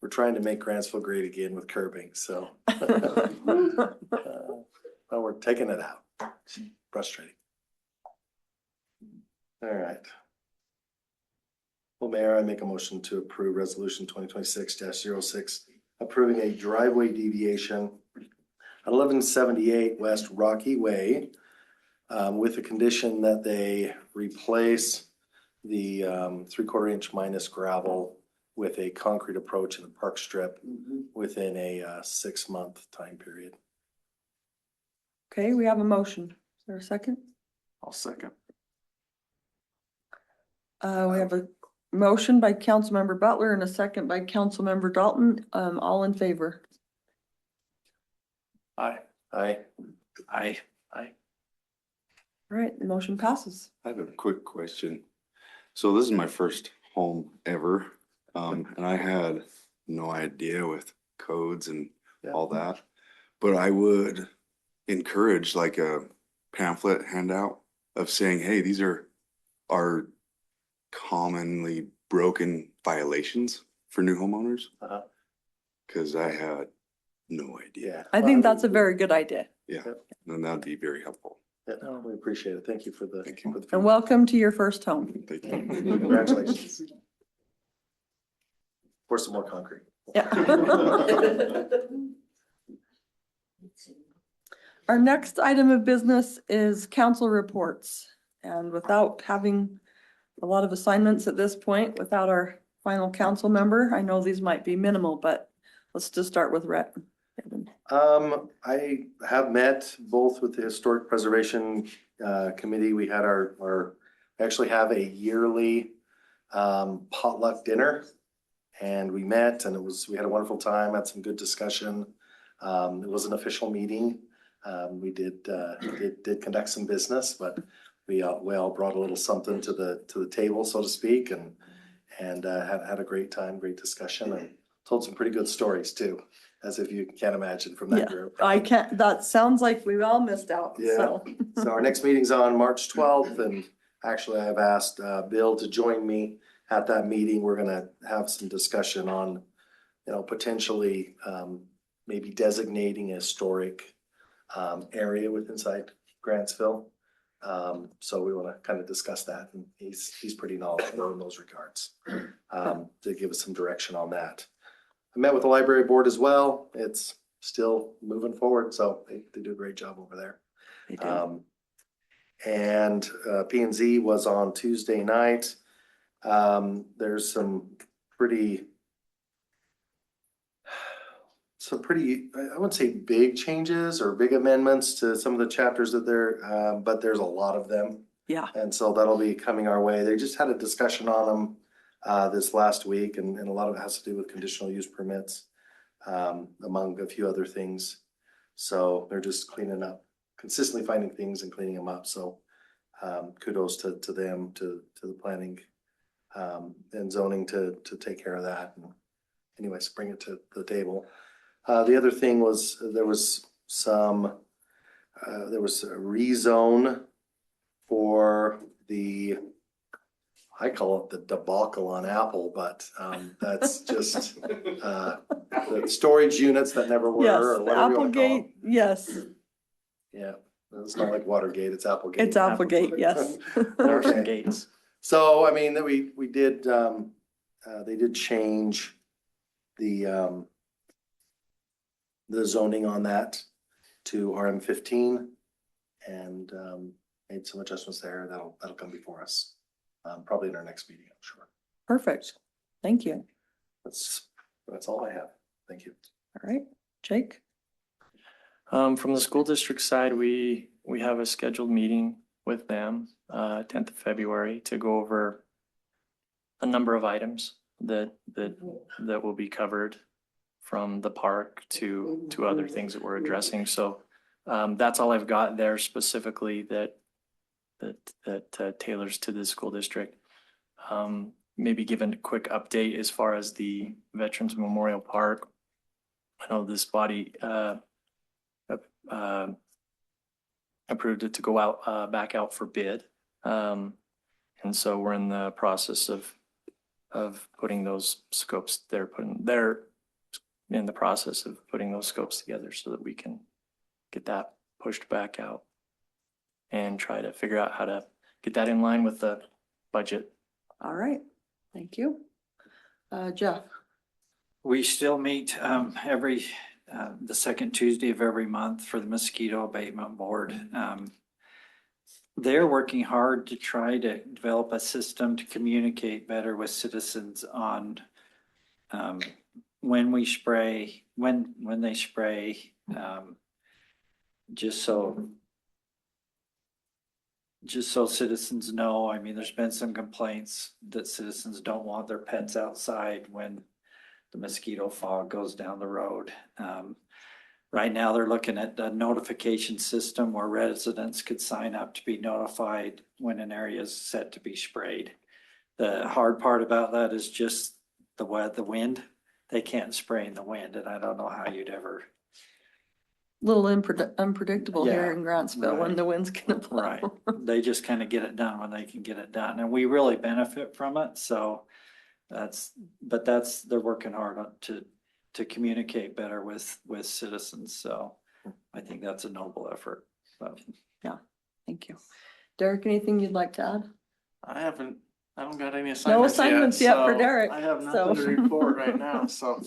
we're trying to make Grantsville great again with curbing, so. Well, we're taking it out. It's frustrating. All right. Well, Mayor, I make a motion to approve resolution 2026-06, approving a driveway deviation at 1178 West Rocky Way, with the condition that they replace the 3/4 inch minus gravel with a concrete approach in the park strip within a 6-month time period. Okay, we have a motion. Is there a second? I'll second. We have a motion by Councilmember Butler and a second by Councilmember Dalton. All in favor? Aye. Aye. Aye. All right, the motion passes. I have a quick question. So this is my first home ever, and I had no idea with codes and all that. But I would encourage like a pamphlet handout of saying, hey, these are commonly broken violations for new homeowners. Cause I had no idea. I think that's a very good idea. Yeah, and that'd be very helpful. Yeah, we appreciate it. Thank you for the. Thank you. for the And welcome to your first home. Thank you. Congratulations. For some more concrete. Yeah. Our next item of business is council reports. And without having a lot of assignments at this point, without our final council member, I know these might be minimal, but let's just start with Rhett. I have met both with the Historic Preservation Committee. We had actually have a yearly potluck dinner. And we met and we had a wonderful time, had some good discussion. It was an official meeting. We did conduct some business, but we all brought a little something to the table, so to speak, and had a great time, great discussion, and told some pretty good stories too, as if you can't imagine from that group. I can't, that sounds like we all missed out, so. So our next meeting's on March 12th, and actually I've asked Bill to join me at that meeting. We're gonna have some discussion on, potentially maybe designating a historic area inside Grantsville. So we want to kind of discuss that, and he's pretty knowledgeable in those regards to give us some direction on that. I met with the library board as well. It's still moving forward, so they do a great job over there. They do. And P&Z was on Tuesday night. There's some pretty, I wouldn't say big changes or big amendments to some of the chapters that but there's a lot of them. Yeah. And so that'll be coming our way. They just had a discussion on them this last week, and a lot of it has to do with conditional use permits, among a few other things. So they're just cleaning up, consistently finding things and cleaning them up. So kudos to them, to the planning and zoning to take care of that. And anyways, bring it to the table. The other thing was there was a rezone for I call it the debacle on Apple, but that's just the storage units that never were. Yes, Or whatever you wanna call them. Applegate, yes. Yeah, it's not like Watergate, it's Applegate. It's Applegate, yes. Okay. Gates. So, I mean, we did, they did change the zoning on that to RM15 and made some adjustments there. That'll come before us, probably in our next meeting, I'm sure. Perfect. Thank you. That's all I have. Thank you. All right, Jake? From the school district side, we have a scheduled meeting with them, 10th of February, to go over a number of items that will be covered, from the park to other things that we're addressing. So that's all I've got there specifically that tailors to the school district. Maybe give a quick update as far as the Veterans Memorial Park. I know this body approved it to go out, back out for bid. And so we're in the process of putting those scopes, they're in the process of putting those scopes together so that we can get that pushed back out and try to figure out how to get that in line with the budget. All right, thank you. Jeff? We still meet every the second Tuesday of every month for the mosquito abatement board. They're working hard to try to develop a system to communicate better with citizens on when we spray, when they spray, just so citizens know. I mean, there's been some complaints that citizens don't want their pets outside when the mosquito fog goes down the road. Right now, they're looking at a notification system where residents could sign up to be notified when an area is set to be sprayed. The hard part about that is just the wind. They can't spray in the wind, and I don't know how you'd ever. Little unpredictable here in Grantsville when the wind's gonna blow. Right. They just kind of get it done when they can get it done, and we really benefit from it. So they're working hard to to communicate better with citizens. So I think that's a noble effort. So, Yeah, thank you. Derek, anything you'd like to add? I haven't got any No assignments yet. assignments yet for so Derek, I have so. nothing to report right now, so.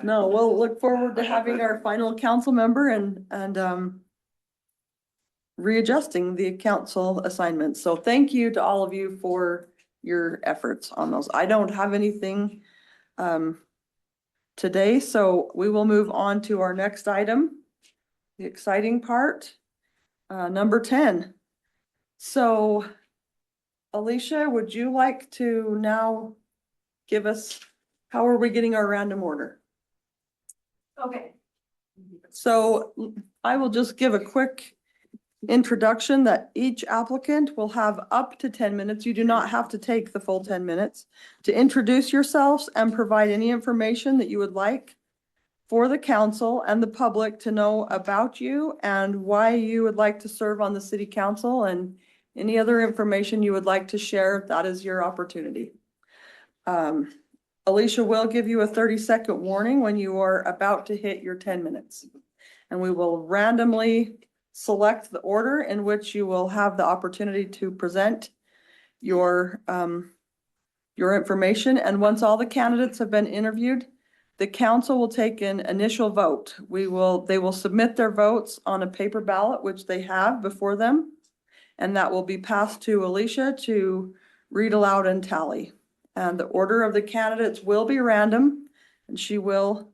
No, we'll look forward to I having haven't- our final council member and readjusting the council assignments. So thank you to all of you for your efforts on those. I don't have anything today, so we will move on to our next item, the exciting part, number 10. So Alicia, would you like to now give us, how are we getting our random order? Okay. So I will just give a quick introduction that each applicant will have up to 10 minutes. You do not have to take the full 10 minutes to introduce yourselves and provide any information that you would like for the council and the public to know about you and why you would like to serve on the city council, and any other information you would like to share. That is your opportunity. Alicia will give you a 30-second warning when you are about to hit your 10 minutes. And we will randomly select the order in which you will have the opportunity to present your information. And once all the candidates have been interviewed, the council will take an initial vote. They will submit their votes on a paper ballot, which they have before them. And that will be passed to Alicia to read aloud and tally. And the order of the candidates will be random, and she will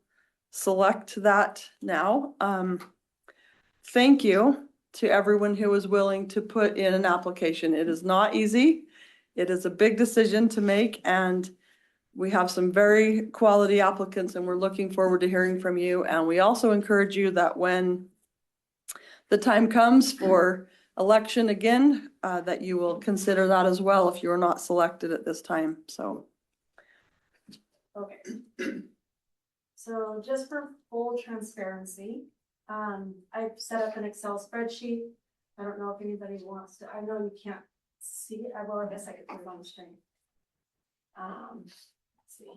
select that now. Thank you to everyone who was willing to put in an application. It is not easy. It is a big decision to make, and we have some very quality applicants, and we're looking forward to hearing from you. And we also encourage you that when the time comes for election again, that you will consider that as well if you're not selected at this time. So. Okay. So just for full transparency, I've set up an Excel spreadsheet. I don't know if anybody wants to, I know you can't see it. Well, I guess I could put it on the screen. Let's see.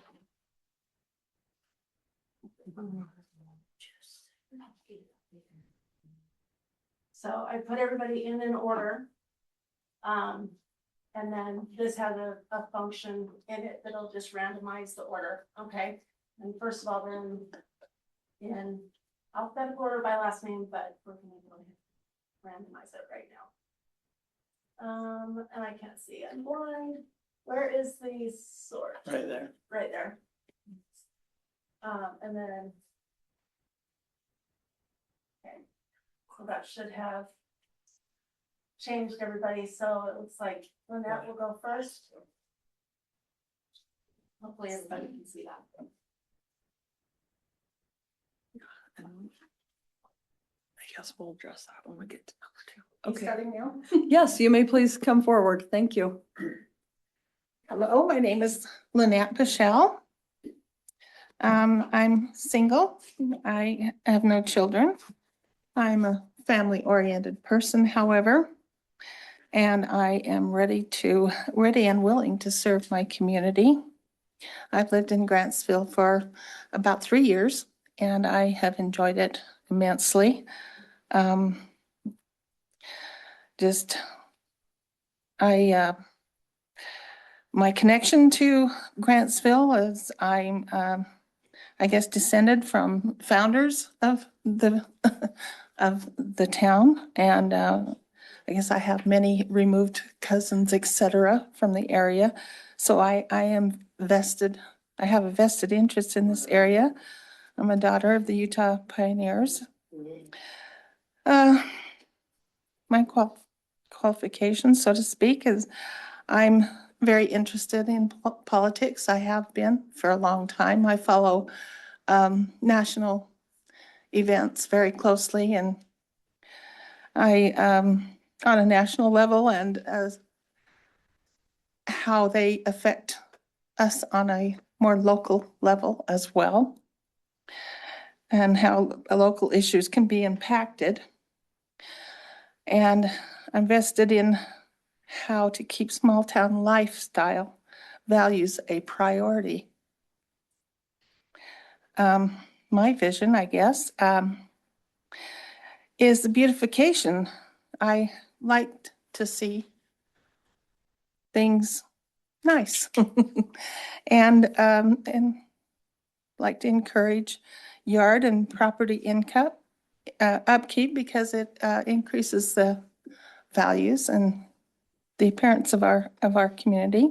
So I put everybody in an order. And then this has a function in it that'll just randomize the order, okay? And first of all, then in alphabetical order by last name, but we're gonna go ahead and randomize it right now. And I can't see, I'm blind. Where is the sort? Right there. Right there. And then, okay, so that should have changed everybody, so it looks like Lynette will go first. Hopefully everybody can see that. I guess we'll address that when we get to number 2. Okay. Starting now? Yes, you may please come forward. Thank you. Hello, my name is Lynette Pichelle. I'm single. I have no children. I'm a family-oriented person, however, and I am ready and willing to serve my community. I've lived in Grantsville for about 3 years, and I have enjoyed it immensely. My connection to Grantsville is I'm, I guess, descended from founders of the town, and I guess I have many removed cousins, etc., from the area. So I am vested. I have a vested interest in this area. I'm a daughter of the Utah pioneers. My qualifications, so to speak, is I'm very interested in politics. I have been for a long time. I follow national events very closely, and I on a national level, and as how they affect us on a more local level as well, and how local issues can be impacted. And I'm vested in how to keep small town lifestyle values a priority. my vision, I guess, is the beautification. I like to see things nice and like to encourage yard and property income upkeep because it increases the values and the appearance of our community.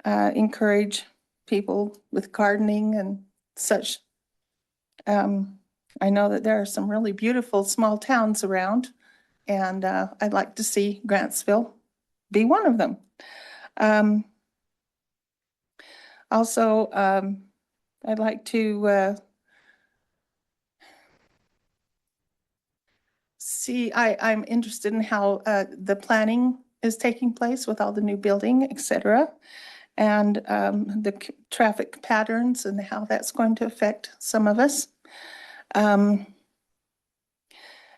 Encourage people with gardening and such. I know that there are some really beautiful small towns around, and I'd like to see Grantsville be one of them. Also, I'd like to see, I'm interested in how the planning is taking place with all the new building, et cetera, and the traffic patterns and how that's going to affect some of us. And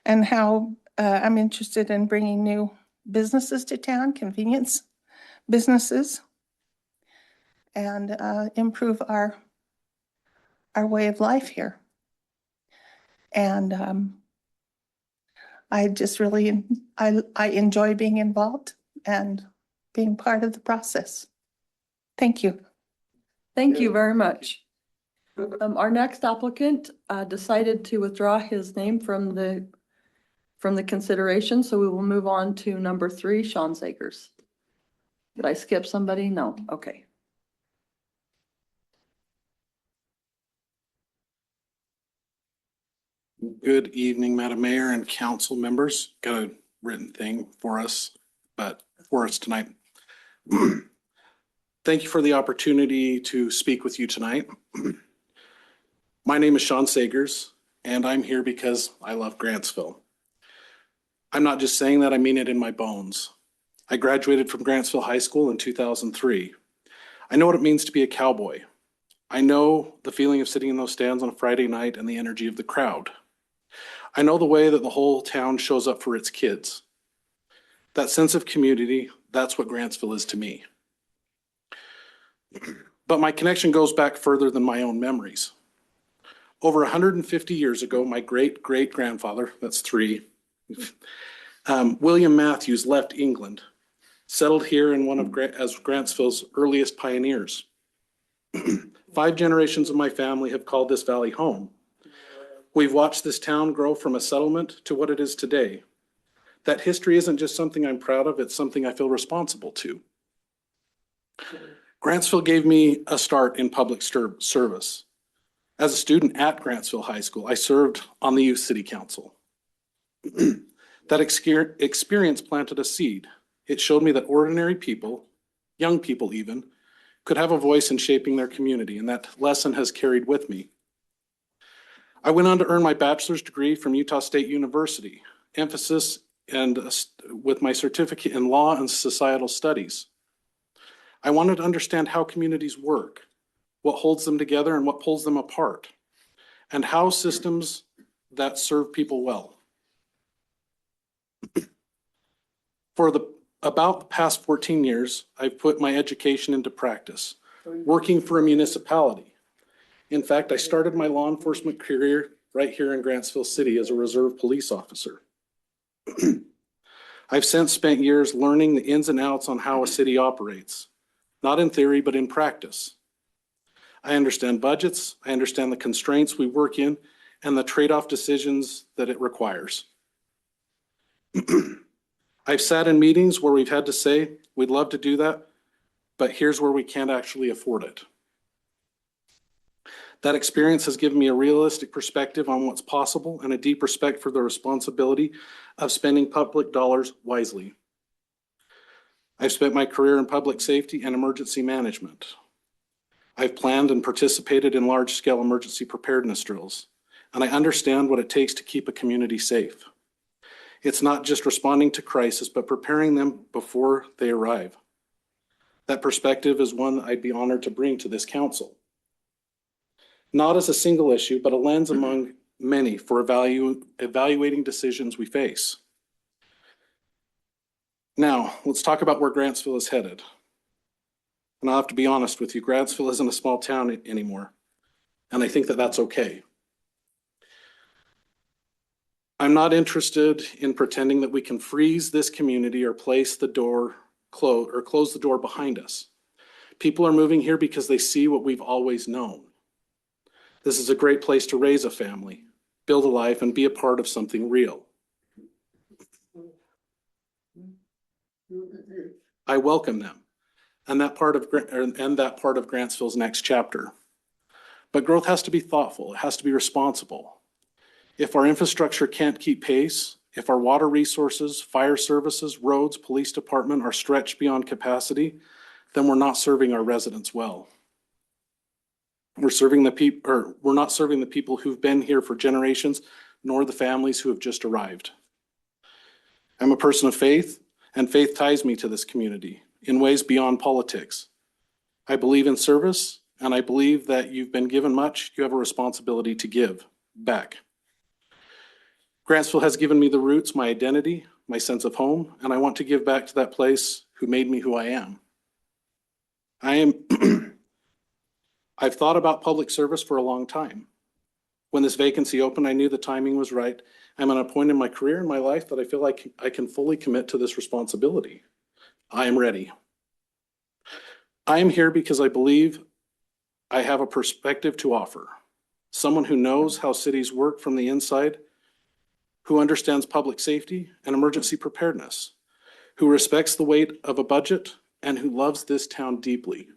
how I'm interested in bringing new businesses to town, convenience businesses, and improve our way of life here. And I just really, I enjoy being involved and being part of the process. Thank you. Thank you very much. Our next applicant decided to withdraw his name from the consideration, so we will move on to number 3, Sean Sakers. Did I skip somebody? No. Okay. Good evening, Madam Mayor and council members. Got a written thing for us tonight. Thank you for the opportunity to speak with you tonight. My name is Sean Sagers, and I'm here because I love Grantsville. I'm not just saying that, I mean it in my bones. I graduated from Grantsville High School in 2003. I know what it means to be a cowboy. I know the feeling of sitting in those stands on a Friday night and the energy of the crowd. I know the way that the whole town shows up for its kids. That sense of community, that's what Grantsville is to me. But my connection goes back further than my own memories. Over 150 years ago, my great-great-grandfather, that's 3, William Matthews left England, settled here in as Grantsville's earliest pioneers. 5 generations of my family have called this valley home. We've watched this town grow from a settlement to what it is today. That history isn't just something I'm proud of, it's something I feel responsible to. Grantsville gave me a start in public service. As a student at Grantsville High School, I served on the Youth City Council. That experience planted a seed. It showed me that ordinary people, young people even, could have a voice in shaping their community, and that lesson has carried with me. I went on to earn my bachelor's degree from Utah State University, emphasis and with my certificate in law and societal studies. I wanted to understand how communities work, what holds them together and what pulls them apart, and how systems that serve people well. For about the past 14 years, I've put my education into practice, working for a municipality. In fact, I started my law enforcement career right here in Grantsville City as a reserve police officer. I've since spent years learning the ins and outs on how a city operates, not in theory, but in practice. I understand budgets, I understand the constraints we work in, and the trade-off decisions that it requires. I've sat in meetings where we've had to say, we'd love to do that, but here's where we can't actually afford it. That experience has given me a realistic perspective on what's possible and a deep respect for the responsibility of spending public dollars wisely. I've spent my career in public safety and emergency management. I've planned and participated in large-scale emergency preparedness drills, and I understand what it takes to keep a community safe. It's not just responding to crisis, but preparing them before they arrive. That perspective is one I'd be honored to bring to this council. Not as a single issue, but a lens among many for evaluating decisions we face. Now, let's talk about where Grantsville is headed. And I'll have to be honest with you, Grantsville isn't a small town anymore. And I think that that's okay. I'm not interested in pretending that we can freeze this community or close the door behind us. People are moving here because they see what we've always known. This is a great place to raise a family, build a life, and be a part of something real. I welcome them and that part of Grantsville's next chapter. But growth has to be thoughtful. It has to be responsible. If our infrastructure can't keep pace, if our water resources, fire services, roads, police department are stretched beyond capacity, then we're not serving our residents well. We're not serving the people who've been here for generations, nor the families who have just arrived. I'm a person of faith, and faith ties me to this community in ways beyond politics. I believe in service, and I believe that you've been given much, you have a responsibility to give back. Grantsville has given me the roots, my identity, my sense of home, and I want to give back to that place who made me who I am. I've thought about public service for a long time. When this vacancy opened, I knew the timing was right. I'm at a point in my career and my life that I feel like I can fully commit to this responsibility. I am ready. I am here because I believe I have a perspective to offer. Someone who knows how cities work from the inside, who understands public safety and emergency preparedness, who respects the weight of a budget, and who loves this town deeply.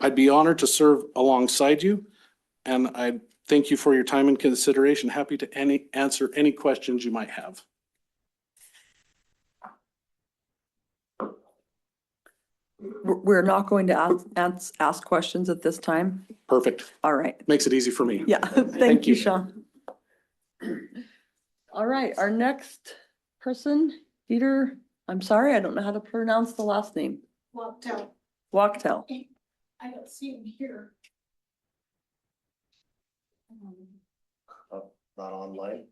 I'd be honored to serve alongside you, and I thank you for your time and consideration. Happy to answer any questions you might have. We're not going to ask questions at this time. Perfect. All right. Makes it easy for me. Yeah, thank you, Sean. All right, our next person, Peter, I'm sorry, I don't know how to pronounce the last name. Wachtel. I don't see him here. Not online.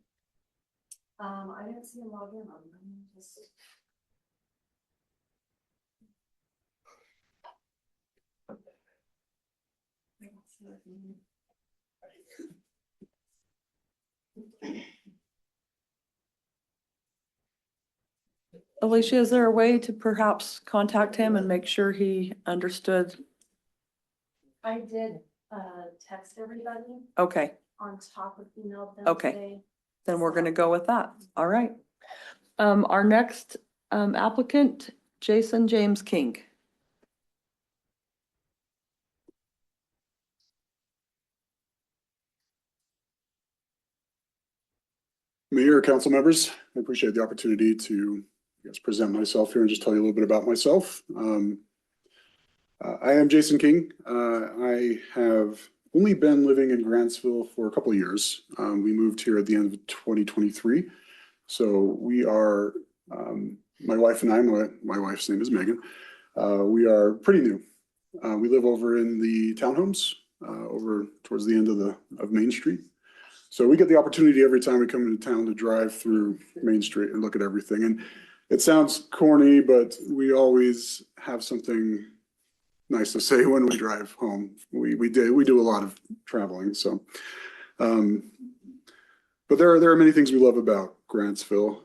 I didn't see him log in on. Alicia, is there a way to perhaps contact him and make sure he understood? I did text everybody Okay, on top of email them Okay. today. then we're gonna go with that. All right. Our next applicant, Jason James King. Mayor, council members, I appreciate the opportunity to, present myself here and just tell you a little bit about myself. I am Jason King. I have only been living in Grantsville for a couple of years. We moved here at the end of 2023. So we are, my wife and I, my wife's name is Megan. We are pretty new. We live over in the townhomes, over towards the end of Main Street. So we get the opportunity every time we come into town to drive through Main Street and look at everything. And it sounds corny, but we always have something nice to say when we drive home. We do a lot of traveling. So, but there are many things we love about Grantsville.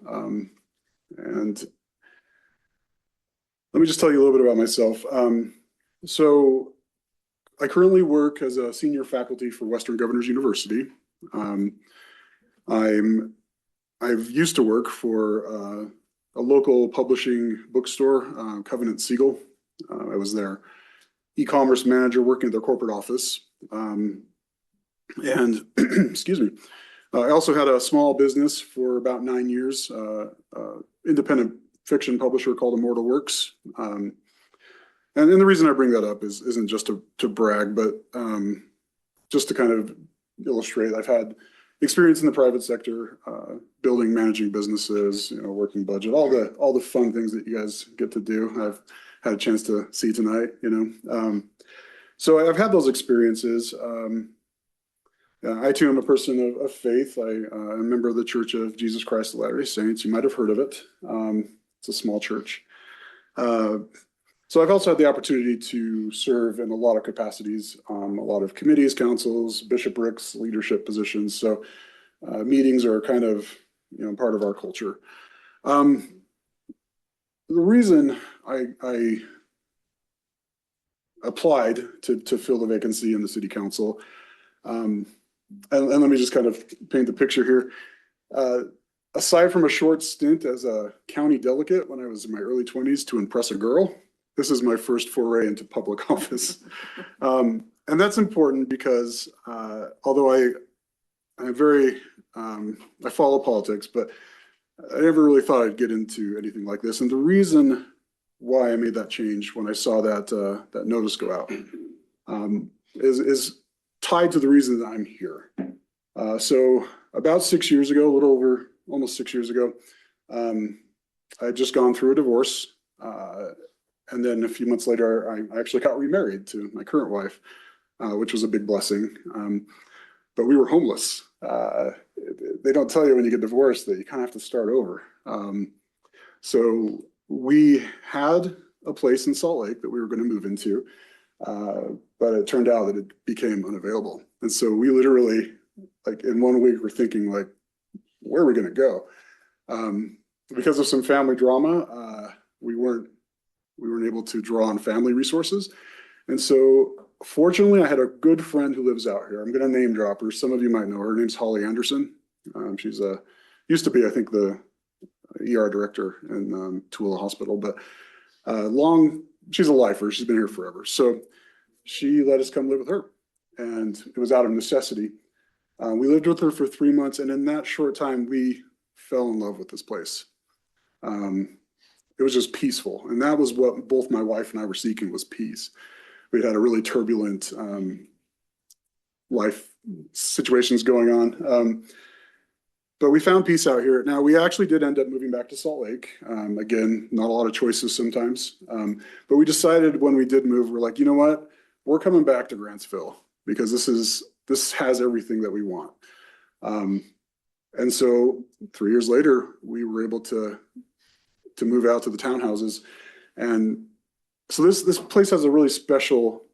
And let me just tell you a little bit about myself. So I currently work as a senior faculty for Western Governors University. I've used to work for a local publishing bookstore, Covenant Siegel. I was their e-commerce manager working at their corporate office. And excuse me, I also had a small business for about 9 years, independent fiction publisher called Immortal Works. And the reason I bring that up isn't just to brag, but just to kind of illustrate. I've had experience in the private sector, building, managing businesses, working budget, all the fun things that you guys get to do. I've had a chance to see tonight, So I've had those experiences. I too am a person of faith. I'm a member of the Church of Jesus Christ of Latter-day Saints. You might have heard of it. It's a small church. So I've also had the opportunity to serve in a lot of capacities, a lot of committees, councils, bishoprics, leadership positions. So meetings are kind of, part of our culture. The reason I applied to fill the vacancy in the city council, and let me just kind of paint the picture here. Aside from a short stint as a county delegate when I was in my early 20s to impress a girl, this is my first foray into public office. And that's important because although I follow politics, but I never really thought I'd get into anything like this. And the reason why I made that change when I saw that that notice go out is tied to the reason that I'm here. So about 6 years ago, a little over almost 6 years ago, I had just gone through a divorce. And then a few months later, I actually got remarried to my current wife, which was a big blessing. But we were homeless. They don't tell you when you get divorced that you kind of have to start over. So we had a place in Salt Lake that we were going to move into, but it turned out that it became unavailable. And so we literally, like in 1 week, were thinking like, where are we going to go? Because of some family drama, we weren't able to draw on family resources. And so fortunately, I had a good friend who lives out here. I'm going to name drop her. Some of you might know her. Her name's Holly Anderson. She's used to be, I think, the ER director in Tooele Hospital, but she's a lifer. She's been here forever. So she let us come live with her, and it was out of necessity. We lived with her for 3 months, and in that short time, we fell in love with this place. It was just peaceful, and that was what both my wife and I were seeking, was peace. We had a really turbulent life situations going on, but we found peace out here. Now, we actually did end up moving back to Salt Lake. Again, not a lot of choices sometimes, but we decided when we did move, we're like, you know what? We're coming back to Grantsville because this has everything that we want. And so 3 years later, we were able to move out to the townhouses. And so this place has a really special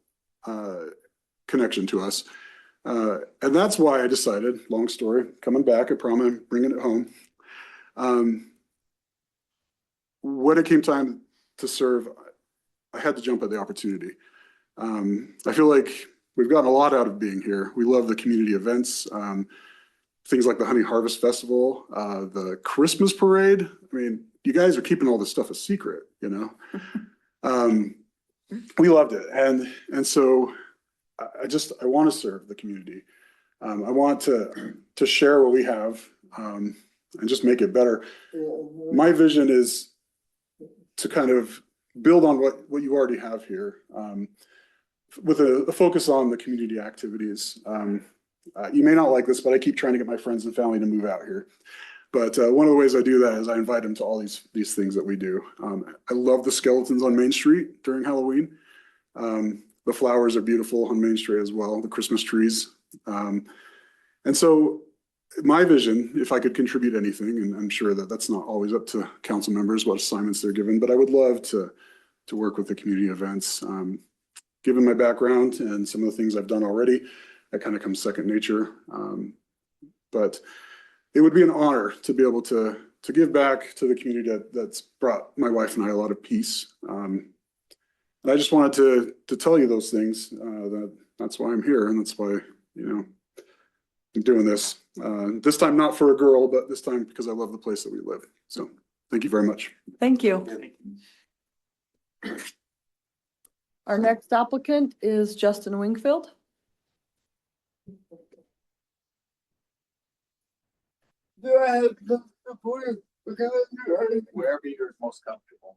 connection to us. And that's why I decided, long story, coming back, I promise I'm bringing it home. When it came time to serve, I had to jump at the opportunity. I feel like we've gotten a lot out of being here. We love the community events, things like the Honey Harvest Festival, the Christmas parade. I mean, you guys are keeping all this stuff a secret, we loved it. And so I want to serve the community. I want to share what we have and just make it better. My vision is to kind of build on what you already have here, with a focus on the community activities. You may not like this, but I keep trying to get my friends and family to move out here. But one of the ways I do that is I invite them to all these things that we do. I love the skeletons on Main Street during Halloween. The flowers are beautiful on Main Street as well, the Christmas trees. And so my vision, if I could contribute anything, and I'm sure that that's not always up to council members, what assignments they're given, but I would love to work with the community events. Given my background and some of the things I've done already, that kind of comes second nature. But it would be an honor to be able to give back to the community that's brought my wife and I a lot of peace. And I just wanted to tell you those things. That's why I'm here, and that's why I'm doing this. This time not for a girl, but this time because I love the place that we live. So thank you very much. Thank you. Our next applicant is Justin Wingfield. Do I have to support wherever you're most comfortable?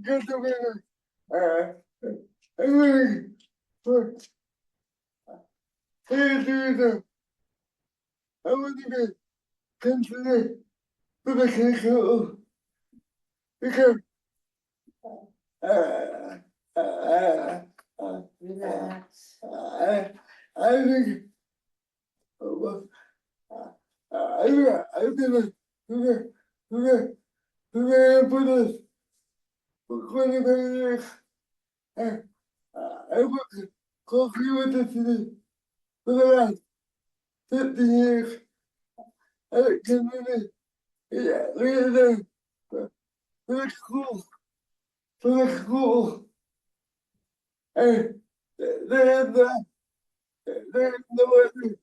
Just a minute. I'm really for I want to get considered for the council because relax. I think I've been for this for quite I worked closely with the city for the last 50 years. I committed leader for the school, and there's no other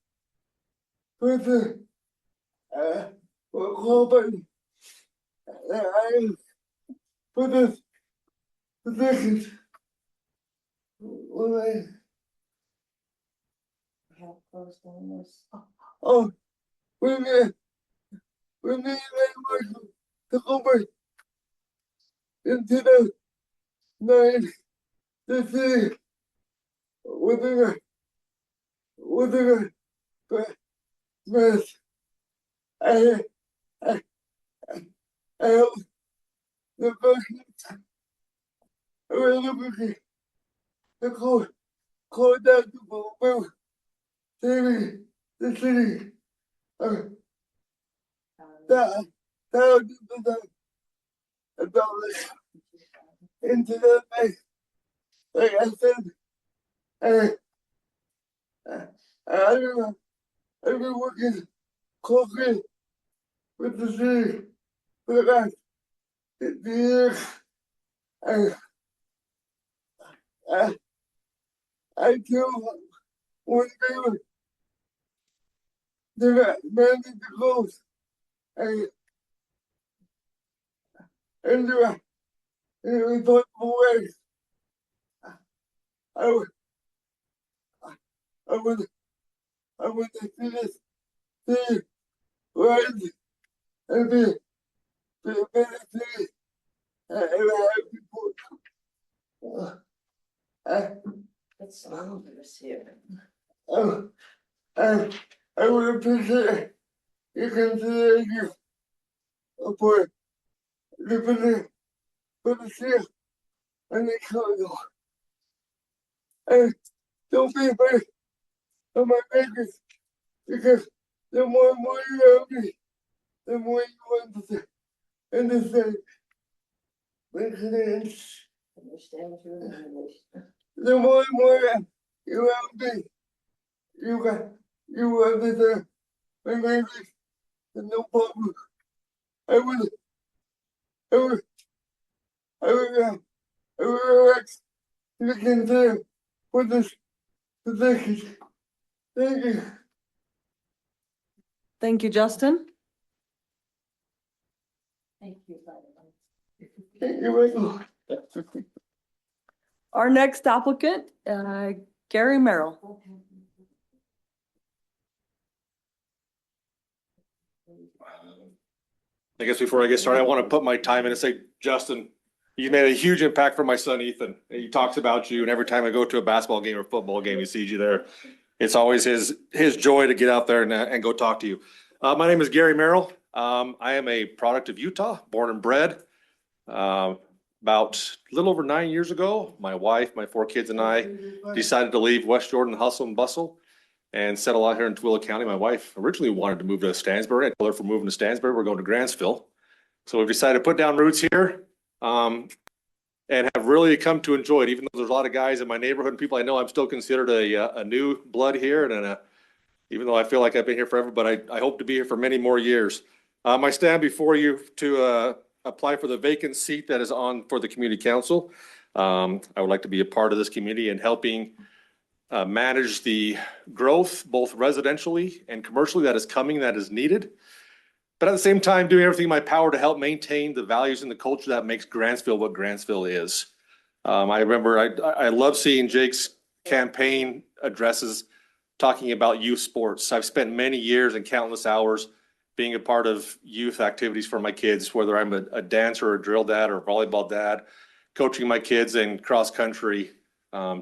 person qualified for this position. When I have closed on this. Oh, when they went to over into the nine, the city within a mess. I, I, I hope the person looking to call down to move saving the city. That dollars into the bank. Like I said, I've been working closely with the city for the last 50 years. I do want to the manage the goals and do it in a responsible way. I would, I would, I would see this city rise and be a better city and have people. It's marvelous here. I would appreciate your consideration for the city and the council. And don't be afraid of my makers because the more and more you have me, the more you understand. Understand your English. The more and more you have me, you understand my makers, and no problem. I would, I would, I would ask you to consider for this position. Thank you. Thank you, Justin. Thank you, Thank you, Michael. Our next applicant, Gary Merrill. I guess before I get started, I want to put my time in and say, Justin, you made a huge impact for my son, Ethan. He talks about you, and every time I go to a basketball game or football game, he sees you there. It's always his joy to get out there and go talk to you. My name is Gary Merrill. I am a product of Utah, born and bred. About a little over 9 years ago, my wife, my 4 kids, and I decided to leave West Jordan hustle and bustle and settle out here in Tooele County. My wife originally wanted to move to Stansbury. I told her, if we're moving to Stansbury, we're going to Grantsville. So we've decided to put down roots here and have really come to enjoy it. Even though there's a lot of guys in my neighborhood and people I know, I'm still considered a new blood here. And even though I feel like I've been here forever, but I hope to be here for many more years. I stand before you to apply for the vacant seat that is on for the community council. I would like to be a part of this community and helping manage the growth, both residentially and commercially, that is coming, that is needed. But at the same time, doing everything in my power to help maintain the values and the culture that makes Grantsville what Grantsville is. I remember I love seeing Jake's campaign addresses talking about youth sports. I've spent many years and countless hours being a part of youth activities for my kids, whether I'm a dancer or a drill dad or a volleyball dad, coaching my kids in cross country,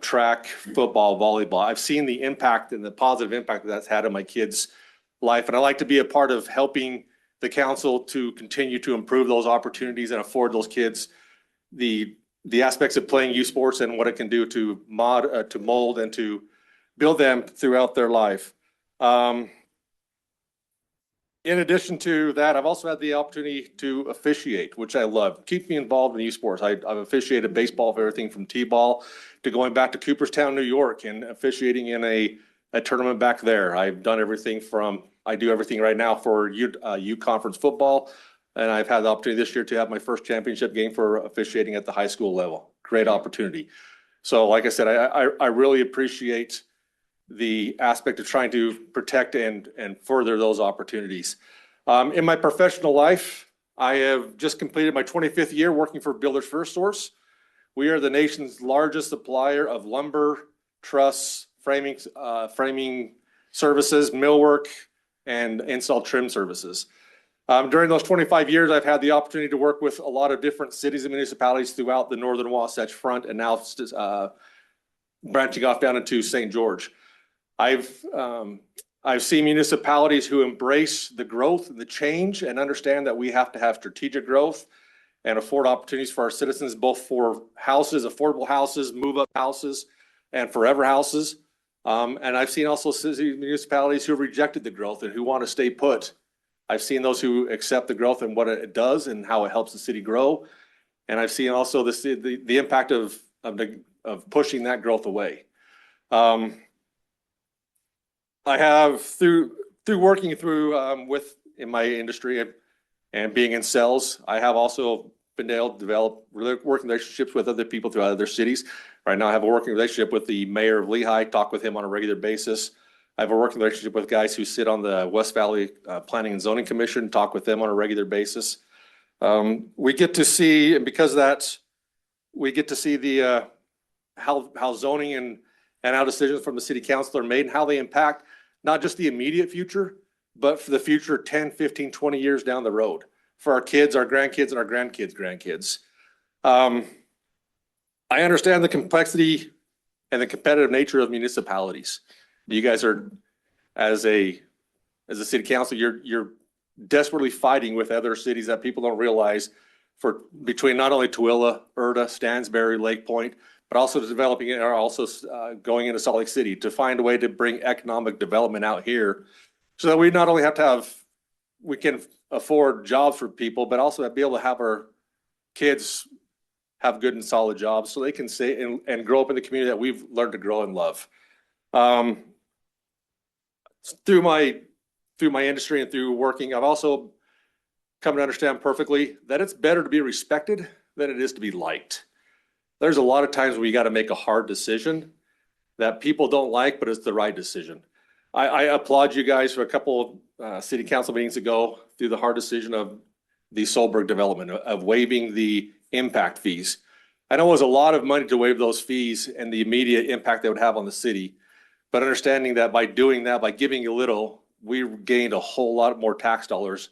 track, football, volleyball. I've seen the impact and the positive impact that that's had on my kids' life. And I like to be a part of helping the council to continue to improve those opportunities and afford those kids the aspects of playing youth sports and what it can do to mold and to build them throughout their life. In addition to that, I've also had the opportunity to officiate, which I love. Keep me involved in esports. I've officiated baseball for everything from T-ball to going back to Cooperstown, New York, and officiating in a tournament back there. I've done everything from, I do everything right now for U Conference football, and I've had the opportunity this year to have my first championship game for officiating at the high school level. Great opportunity. So like I said, I really appreciate the aspect of trying to protect and further those opportunities. In my professional life, I have just completed my 25th year working for Builders First Source. We are the nation's largest supplier of lumber, truss, framing services, millwork, and install trim services. During those 25 years, I've had the opportunity to work with a lot of different cities and municipalities throughout the northern Wasatch Front, and now branching off down into St. George. I've seen municipalities who embrace the growth and the change and understand that we have to have strategic growth and afford opportunities for our citizens, both for houses, affordable houses, move-up houses, and forever houses. And I've seen also municipalities who have rejected the growth and who want to stay put. I've seen those who accept the growth and what it does and how it helps the city grow. And I've seen also the impact of pushing that growth away. I have through working in my industry and being in sales, I have also been able to develop working relationships with other people throughout other cities. Right now I have a working relationship with the mayor of Lehigh, talk with him on a regular basis. I have a working relationship with guys who sit on the West Valley Planning and Zoning Commission, talk with them on a regular basis. We get to see, and because of that, we get to see the how zoning and how decisions from the city council are made and how they impact not just the immediate future, but for the future 10, 15, 20 years down the road for our kids, our grandkids, and our grandkids' grandkids. I understand the complexity and the competitive nature of municipalities. You guys are, as a city council, you're desperately fighting with other cities that people don't realize for between not only Tooele, Erda, Stansbury, Lake Point, but also developing it, are also going into Salt Lake City to find a way to bring economic development out here so that we not only we can afford jobs for people, but also be able to have our kids have good and solid jobs so they can stay and grow up in the community that we've learned to grow and love. Through my industry and through working, I've also come to understand perfectly that it's better to be respected than it is to be liked. There's a lot of times where you got to make a hard decision that people don't like, but it's the right decision. I applaud you guys for a couple city council meetings ago through the hard decision of the Solberg development of waiving the impact fees. I know it was a lot of money to waive those fees and the immediate impact they would have on the city, but understanding that by doing that, by giving a little, we gained a whole lot more tax dollars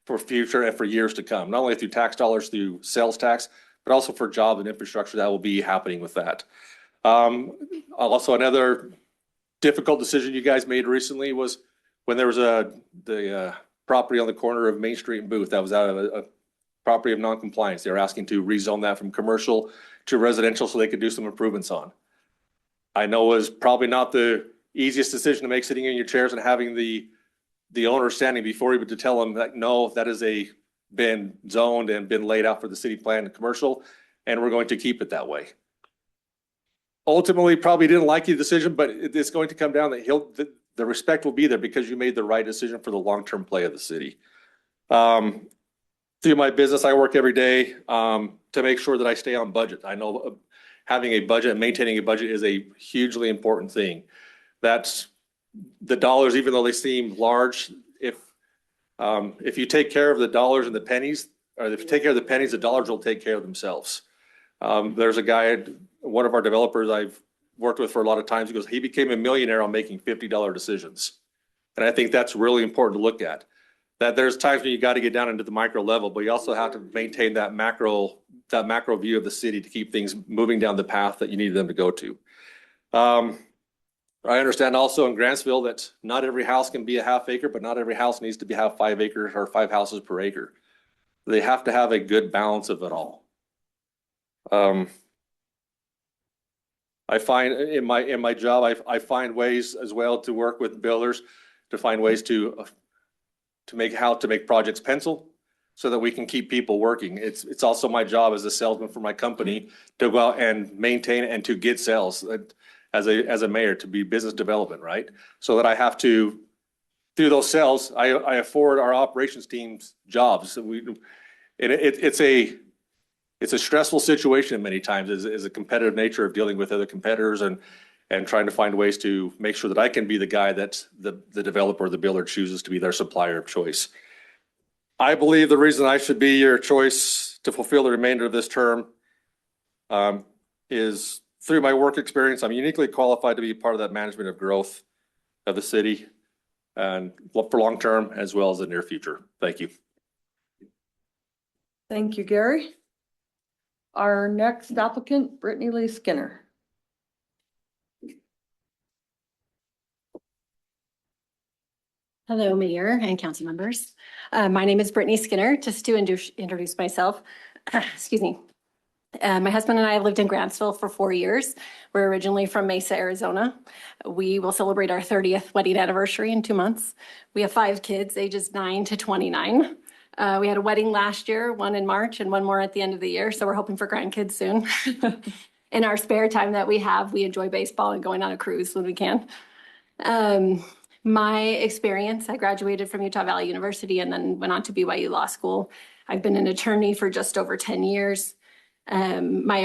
for future and for years to come, not only through tax dollars through sales tax, but also for job and infrastructure that will be happening with that. Also, another difficult decision you guys made recently was when there was the property on the corner of Main Street and Booth that was out of a property of non-compliance. They were asking to rezone that from commercial to residential so they could do some improvements on. I know it was probably not the easiest decision to make sitting in your chairs and having the owner standing before you, but to tell them that no, that is been zoned and been laid out for the city plan and commercial, and we're going to keep it that way. Ultimately, probably didn't like your decision, but it's going to come down that the respect will be there because you made the right decision for the long-term play of the city. Through my business, I work every day to make sure that I stay on budget. I know having a budget and maintaining a budget is a hugely important thing. That's the dollars, even though they seem large, if you take care of the dollars and the pennies, or if you take care of the pennies, the dollars will take care of themselves. There's a guy, one of our developers I've worked with for a lot of times, he goes, he became a millionaire on making $50 decisions. And I think that's really important to look at. That there's times when you got to get down into the micro level, but you also have to maintain that macro view of the city to keep things moving down the path that you need them to go to. I understand also in Grantsville that not every house can be a half acre, but not every house needs to have 5 acres or 5 houses per acre. They have to have a good balance of it all. I find in my job, I find ways as well to work with builders to find ways to how to make projects pencil so that we can keep people working. It's also my job as a salesman for my company to go out and maintain and to get sales as a mayor, to be business development, right? So that I have to, through those sales, I afford our operations teams jobs. It's a stressful situation many times, is a competitive nature of dealing with other competitors and trying to find ways to make sure that I can be the guy that the developer or the builder chooses to be their supplier of choice. I believe the reason I should be your choice to fulfill the remainder of this term is through my work experience. I'm uniquely qualified to be part of that management of growth of the city and for long term as well as the near future. Thank you. Thank you, Gary. Our next applicant, Brittany Lee Skinner. Hello, Mayor and council members. My name is Brittany Skinner. Just to introduce myself, excuse me. My husband and I lived in Grantsville for 4 years. We're originally from Mesa, Arizona. We will celebrate our 30th wedding anniversary in 2 months. We have 5 kids, ages 9 to 29. We had a wedding last year, one in March and one more at the end of the year. So we're hoping for grandkids soon. In our spare time that we have, we enjoy baseball and going on a cruise when we can. My experience, I graduated from Utah Valley University and then went on to BYU Law School. I've been an attorney for just over 10 years. My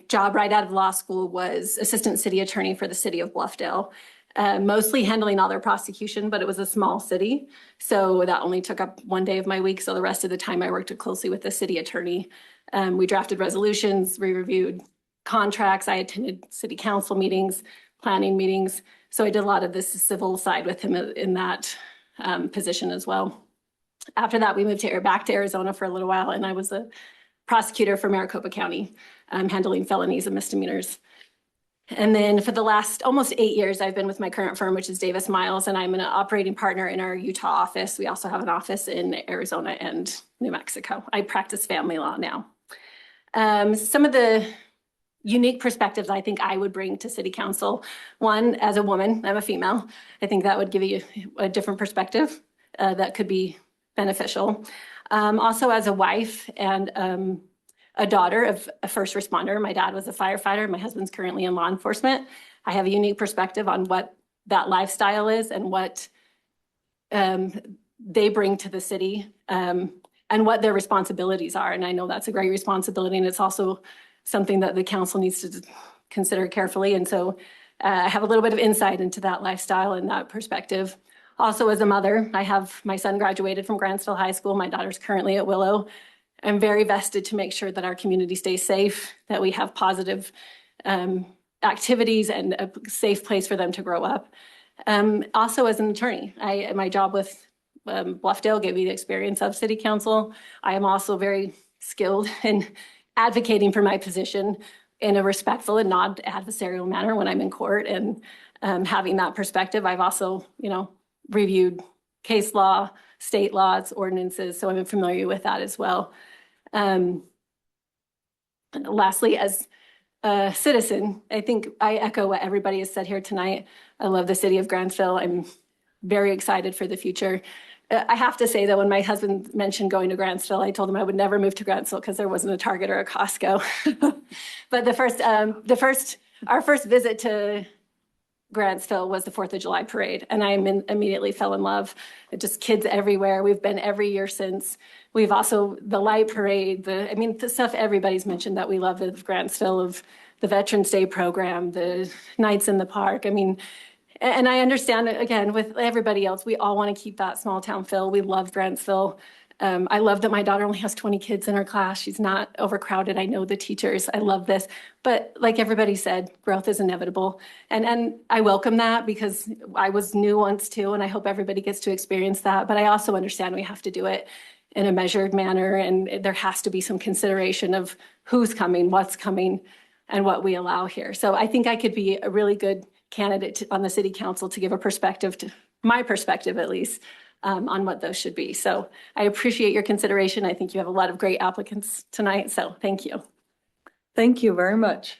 job right out of law school was assistant city attorney for the city of Bluffdale, mostly handling all their prosecution, but it was a small city. So that only took up 1 day of my week. So the rest of the time I worked closely with the city attorney. We drafted resolutions, we reviewed contracts. I attended city council meetings, planning meetings. So I did a lot of this civil side with him in that position as well. After that, we moved back to Arizona for a little while, and I was a prosecutor for Maricopa County, handling felonies and misdemeanors. And then for the last almost 8 years, I've been with my current firm, which is Davis Miles, and I'm an operating partner in our Utah office. We also have an office in Arizona and New Mexico. I practice family law now. Some of the unique perspectives I think I would bring to city council. One, as a woman, I'm a female. I think that would give you a different perspective that could be beneficial. Also as a wife and a daughter of a first responder. My dad was a firefighter. My husband's currently in law enforcement. I have a unique perspective on what that lifestyle is and what they bring to the city and what their responsibilities are. And I know that's a great responsibility, and it's also something that the council needs to consider carefully. And so I have a little bit of insight into that lifestyle and that perspective. Also, as a mother, my son graduated from Grantsville High School. My daughter's currently at Willow. I'm very vested to make sure that our community stays safe, that we have positive activities and a safe place for them to grow up. Also, as an attorney, my job with Bluffdale gave me the experience of city council. I am also very skilled in advocating for my position in a respectful and non-adversarial manner when I'm in court, and having that perspective. I've also, reviewed case law, state laws, ordinances, so I'm familiar with that as well. Lastly, as a citizen, I think I echo what everybody has said here tonight. I love the city of Grantsville. I'm very excited for the future. I have to say that when my husband mentioned going to Grantsville, I told him I would never move to Grantsville because there wasn't a Target or a Costco. But our first visit to Grantsville was the 4th of July parade, and I immediately fell in love. Just kids everywhere. We've been every year since. We've also the light parade, the stuff everybody's mentioned that we love of Grantsville, of the Veterans Day program, the nights in the park. And I understand, again, with everybody else, we all want to keep that small town feel. We love Grantsville. I love that my daughter only has 20 kids in her class. She's not overcrowded. I know the teachers. I love this. But like everybody said, growth is inevitable. And I welcome that because I was new once too, and I hope everybody gets to experience that. But I also understand we have to do it in a measured manner, and there has to be some consideration of who's coming, what's coming, and what we allow here. So I think I could be a really good candidate on the city council to give a perspective, to my perspective at least, on what those should be. So I appreciate your consideration. I think you have a lot of great applicants tonight, so thank you. Thank you very much.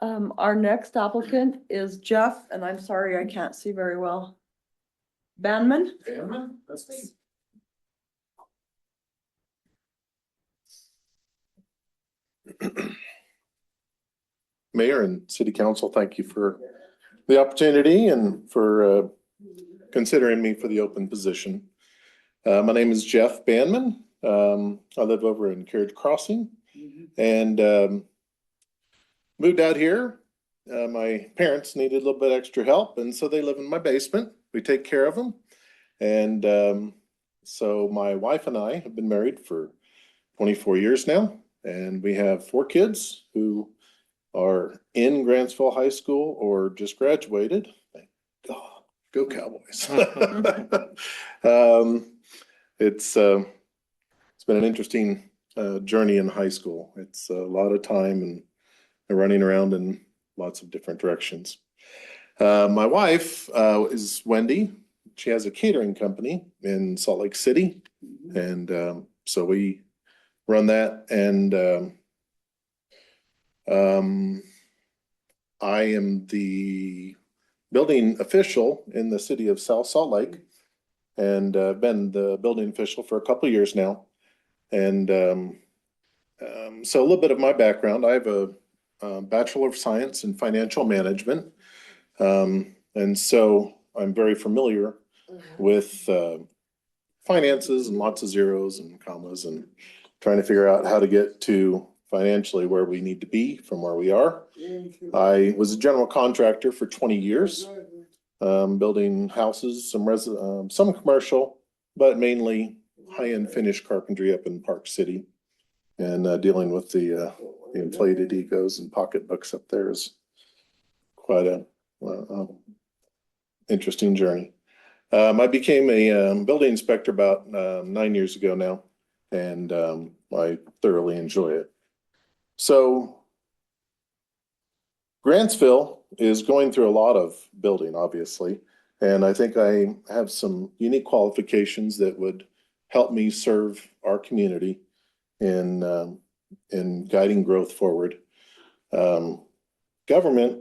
Our next applicant is Jeff, and I'm sorry I can't see very well. Banman? That's me. Mayor and City Council, thank you for the opportunity and for considering me for the open position. My name is Jeff Banman. I live over in Carriage Crossing and moved out here. My parents needed a little bit extra help, and so they live in my basement. We take care of them. And so my wife and I have been married for 24 years now, and we have 4 kids who are in Grantsville High School or just graduated. Thank God, go Cowboys. It's been an interesting journey in high school. It's a lot of time and running around in lots of different directions. My wife is Wendy. She has a catering company in Salt Lake City. And so we run that. And I am the building official in the city of South Salt Lake. And I've been the building official for a couple of years now. And so a little bit of my background, I have a Bachelor of Science in Financial Management. And so I'm very familiar with finances and lots of zeros and commas and trying to figure out how to get to financially where we need to be from where we are. I was a general contractor for 20 years, building houses, some commercial, but mainly high-end finished carpentry up in Park City. And dealing with the inflated egos and pocketbooks up there is quite a interesting journey. I became a building inspector about 9 years ago now, and I thoroughly enjoy it. So Grantsville is going through a lot of building, obviously, and I think I have some unique qualifications that would help me serve our community in guiding growth forward. Government,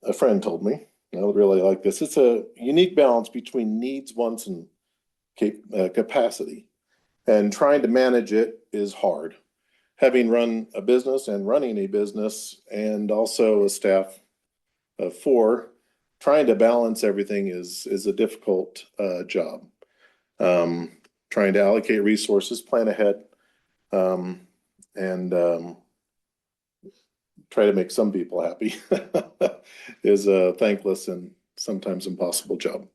a friend told me, I really like this, it's a unique balance between needs, wants, and capacity. And trying to manage it is hard. Having run a business and running a business and also a staff of 4, trying to balance everything is a difficult job. Trying to allocate resources, plan ahead, and try to make some people happy is a thankless and sometimes impossible job.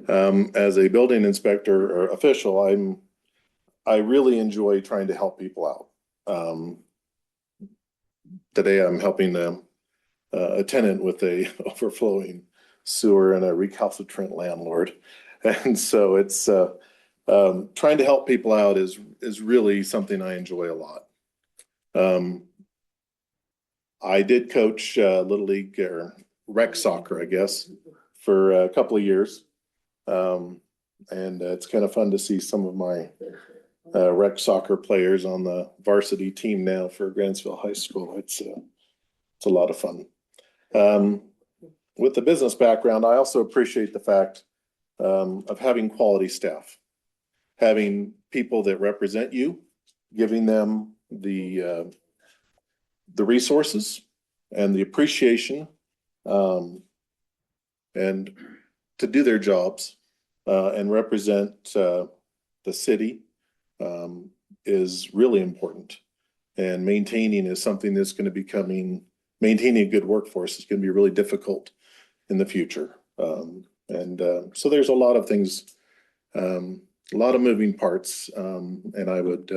As a building inspector or official, I really enjoy trying to help people out. Today I'm helping a tenant with a overflowing sewer and a recalcitrant landlord. And so it's trying to help people out is really something I enjoy a lot. I did coach Little League or rec soccer, I guess, for a couple of years. And it's kind of fun to see some of my rec soccer players on the varsity team now for Grantsville High School. It's a lot of fun. With the business background, I also appreciate the fact of having quality staff, having people that represent you, giving them the resources and the appreciation and to do their jobs and represent the city is really important. And maintaining is something that's going to be maintaining a good workforce is going to be really difficult in the future. So there's a lot of things, a lot of moving parts, and I would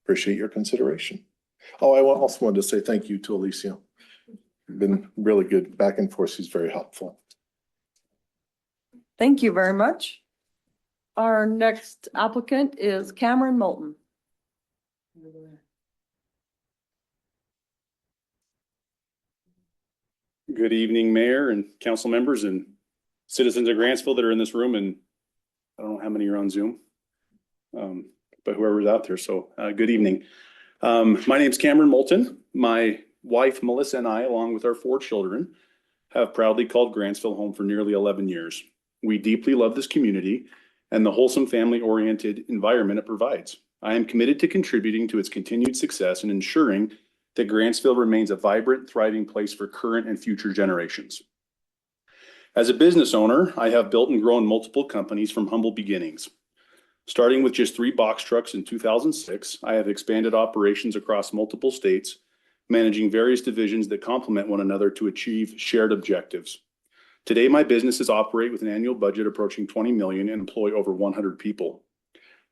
appreciate your consideration. Oh, I also wanted to say thank you to Alicia. Been really good back and forth. She's very helpful. Thank you very much. Our next applicant is Cameron Moulton. Good evening, Mayor and council members and citizens of Grantsville that are in this room, and I don't know how many are on Zoom, but whoever's out there. So good evening. My name's Cameron Moulton. My wife, Melissa, and I, along with our 4 children, have proudly called Grantsville home for nearly 11 years. We deeply love this community and the wholesome family-oriented environment it provides. I am committed to contributing to its continued success and ensuring that Grantsville remains a vibrant, thriving place for current and future generations. As a business owner, I have built and grown multiple companies from humble beginnings. Starting with just 3 box trucks in 2006, I have expanded operations across multiple states, managing various divisions that complement one another to achieve shared objectives. Today, my businesses operate with an annual budget approaching $20 million and employ over 100 people.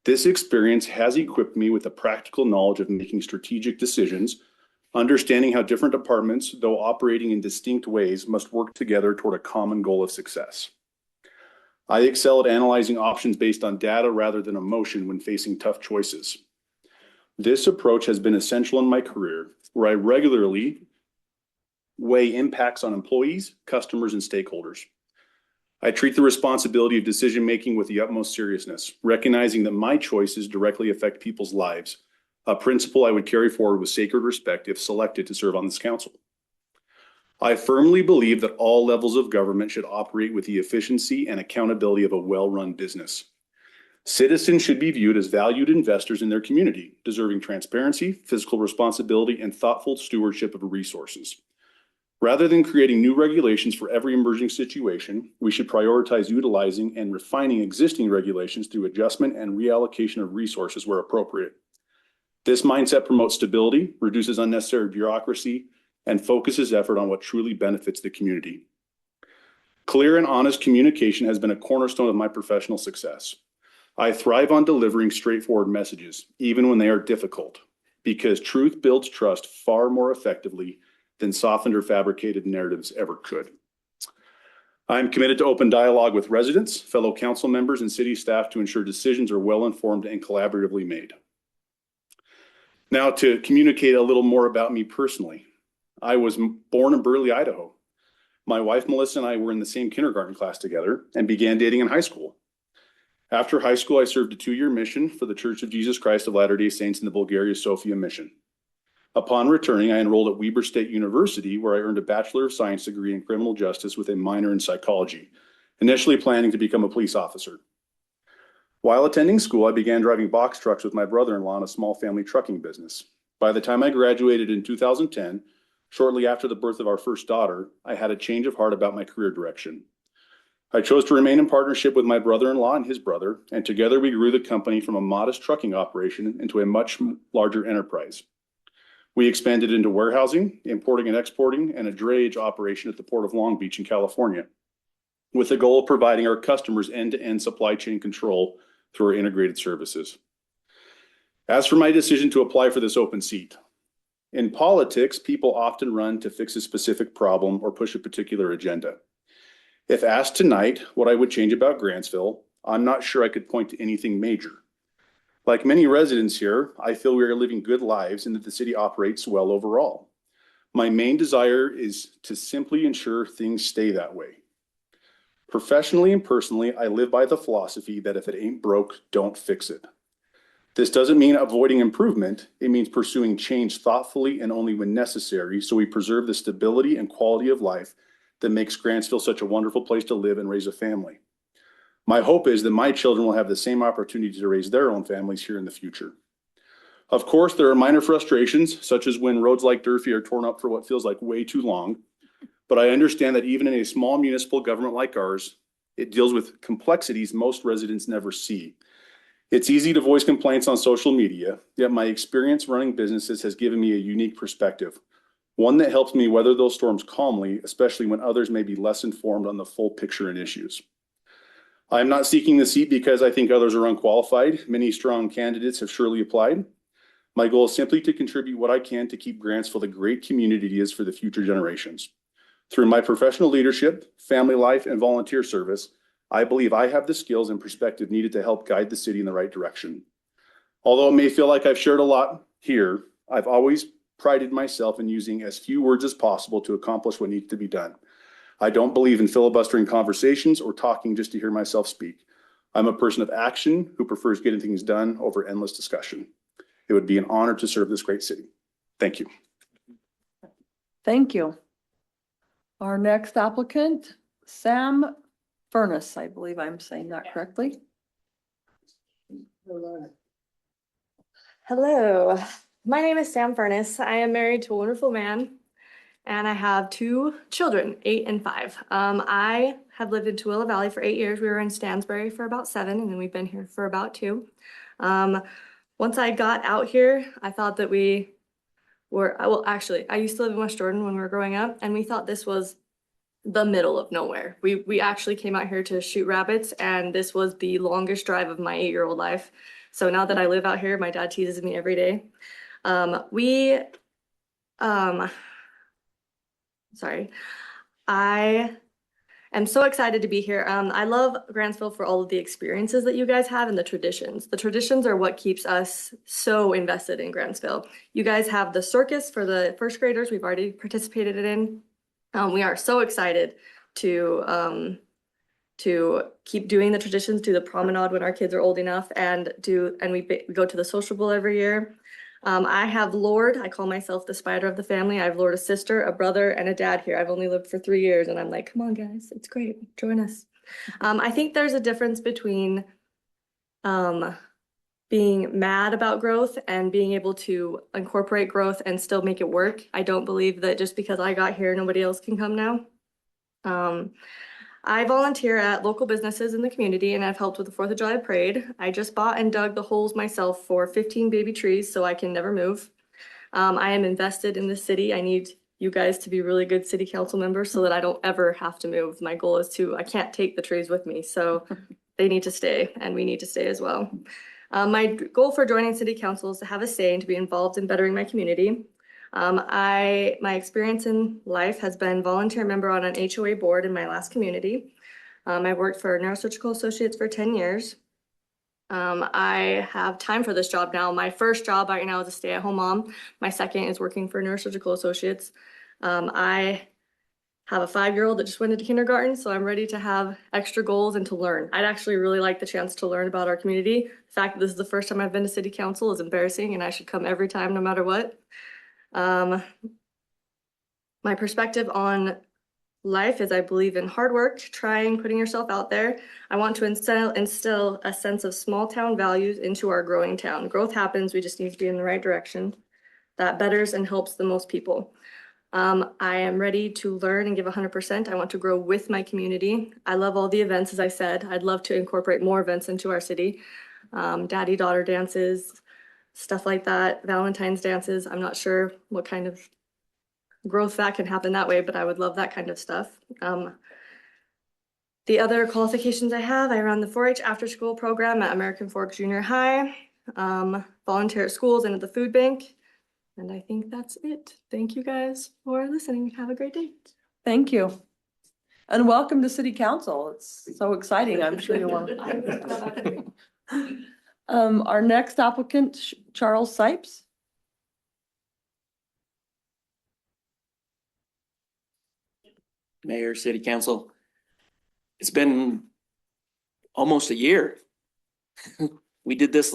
This experience has equipped me with the practical knowledge of making strategic decisions, understanding how different departments, though operating in distinct ways, must work together toward a common goal of success. I excel at analyzing options based on data rather than emotion when facing tough choices. This approach has been essential in my career, where I regularly weigh impacts on employees, customers, and stakeholders. I treat the responsibility of decision-making with the utmost seriousness, recognizing that my choices directly affect people's lives, a principle I would carry forward with sacred respect if selected to serve on this council. I firmly believe that all levels of government should operate with the efficiency and accountability of a well-run business. Citizens should be viewed as valued investors in their community, deserving transparency, fiscal responsibility, and thoughtful stewardship of resources. Rather than creating new regulations for every emerging situation, we should prioritize utilizing and refining existing regulations through adjustment and reallocation of resources where appropriate. This mindset promotes stability, reduces unnecessary bureaucracy, and focuses effort on what truly benefits the community. Clear and honest communication has been a cornerstone of my professional success. I thrive on delivering straightforward messages, even when they are difficult, because truth builds trust far more effectively than softened or fabricated narratives ever could. I'm committed to open dialogue with residents, fellow council members, and city staff to ensure decisions are well-informed and collaboratively made. Now, to communicate a little more about me personally. I was born in Burley, Idaho. My wife, Melissa, and I were in the same kindergarten class together and began dating in high school. After high school, I served a 2-year mission for the Church of Jesus Christ of Latter-day Saints in the Bulgaria Sofia mission. Upon returning, I enrolled at Weber State University, where I earned a Bachelor of Science degree in criminal justice with a minor in psychology, initially planning to become a police officer. While attending school, I began driving box trucks with my brother-in-law in a small family trucking business. By the time I graduated in 2010, shortly after the birth of our first daughter, I had a change of heart about my career direction. I chose to remain in partnership with my brother-in-law and his brother, and together we grew the company from a modest trucking operation into a much larger enterprise. We expanded into warehousing, importing and exporting, and a drayage operation at the Port of Long Beach in California, with the goal of providing our customers end-to-end supply chain control through our integrated services. As for my decision to apply for this open seat, in politics, people often run to fix a specific problem or push a particular agenda. If asked tonight what I would change about Grantsville, I'm not sure I could point to anything major. Like many residents here, I feel we are living good lives and that the city operates well overall. My main desire is to simply ensure things stay that way. Professionally and personally, I live by the philosophy that if it ain't broke, don't fix it. This doesn't mean avoiding improvement. It means pursuing change thoughtfully and only when necessary, so we preserve the stability and quality of life that makes Grantsville such a wonderful place to live and raise a family. My hope is that my children will have the same opportunity to raise their own families here in the future. Of course, there are minor frustrations, such as when roads like Durfee are torn up for what feels like way too long. But I understand that even in a small municipal government like ours, it deals with complexities most residents never see. It's easy to voice complaints on social media, yet my experience running businesses has given me a unique perspective, one that helps me weather those storms calmly, especially when others may be less informed on the full picture and issues. I am not seeking the seat because I think others are unqualified. Many strong candidates have surely applied. My goal is simply to contribute what I can to keep Grantsville the great community it is for the future generations. Through my professional leadership, family life, and volunteer service, I believe I have the skills and perspective needed to help guide the city in the right direction. Although it may feel like I've shared a lot here, I've always prided myself in using as few words as possible to accomplish what needs to be done. I don't believe in filibustering conversations or talking just to hear myself speak. I'm a person of action who prefers getting things done over endless discussion. It would be an honor to serve this great city. Thank you. Thank you. Our next applicant, Sam Furnace, I believe I'm saying that correctly. Hello, my name is Sam Furness. I am married to a wonderful man and I have 2 children, 8 and 5. I have lived in Tooele Valley for 8 years. We were in Stansbury for about 7 and then we've been here for about 2. Once I got out here, I thought that we were, well, actually, I used to live in West Jordan when we were growing up and we thought this was the middle of nowhere. We actually came out here to shoot rabbits and this was the longest drive of my 8-year-old life. So now that I live out here, my dad teases me every day. Sorry. I am so excited to be here. I love Grantsville for all of the experiences that you guys have and the traditions. The traditions are what keeps us so invested in Grantsville. You guys have the circus for the first graders we've already participated in. We are so excited to keep doing the traditions, do the promenade when our kids are old enough, and we go to the social bowl every year. I have lured, I call myself the spider of the family. I've lured a sister, a brother, and a dad here. I've only lived for 3 years, and I'm like, come on, guys, it's great, join us. I think there's a difference between being mad about growth and being able to incorporate growth and still make it work. I don't believe that just because I got here, nobody else can come now. I volunteer at local businesses in the community and I've helped with the 4th of July parade. I just bought and dug the holes myself for 15 baby trees so I can never move. I am invested in the city. I need you guys to be really good city council members so that I don't ever have to move. My goal is I can't take the trees with me, so they need to stay and we need to stay as well. My goal for joining city council is to have a say and to be involved in bettering my community. My experience in life has been volunteer member on an HOA board in my last community. I worked for Neurosurgical Associates for 10 years. I have time for this job now. My first job right now is a stay-at-home mom. My second is working for Neurosurgical Associates. I have a 5-year-old that just went into kindergarten, so I'm ready to have extra goals and to learn. I'd actually really like the chance to learn about our community. The fact that this is the first time I've been to city council is embarrassing and I should come every time no matter what. My perspective on life is I believe in hard work, trying, putting yourself out there. I want to instill a sense of small town values into our growing town. Growth happens, we just need to be in the right direction. That betters and helps the most people. I am ready to learn and give 100%. I want to grow with my community. I love all the events, as I said. I'd love to incorporate more events into our city. Daddy-daughter dances, stuff like that, Valentine's dances. I'm not sure what kind of growth that can happen that way, but I would love that kind of stuff. The other qualifications I have, I run the 4-H after-school program at American Forks Junior High, volunteer at schools and at the food bank, and I think that's it. Thank you guys for listening. Have a great day. Thank you. And welcome to City Council. It's so exciting. I'm sure you'll want to. Our next applicant, Charles Sipes. Mayor, City Council. It's been almost a year. We did this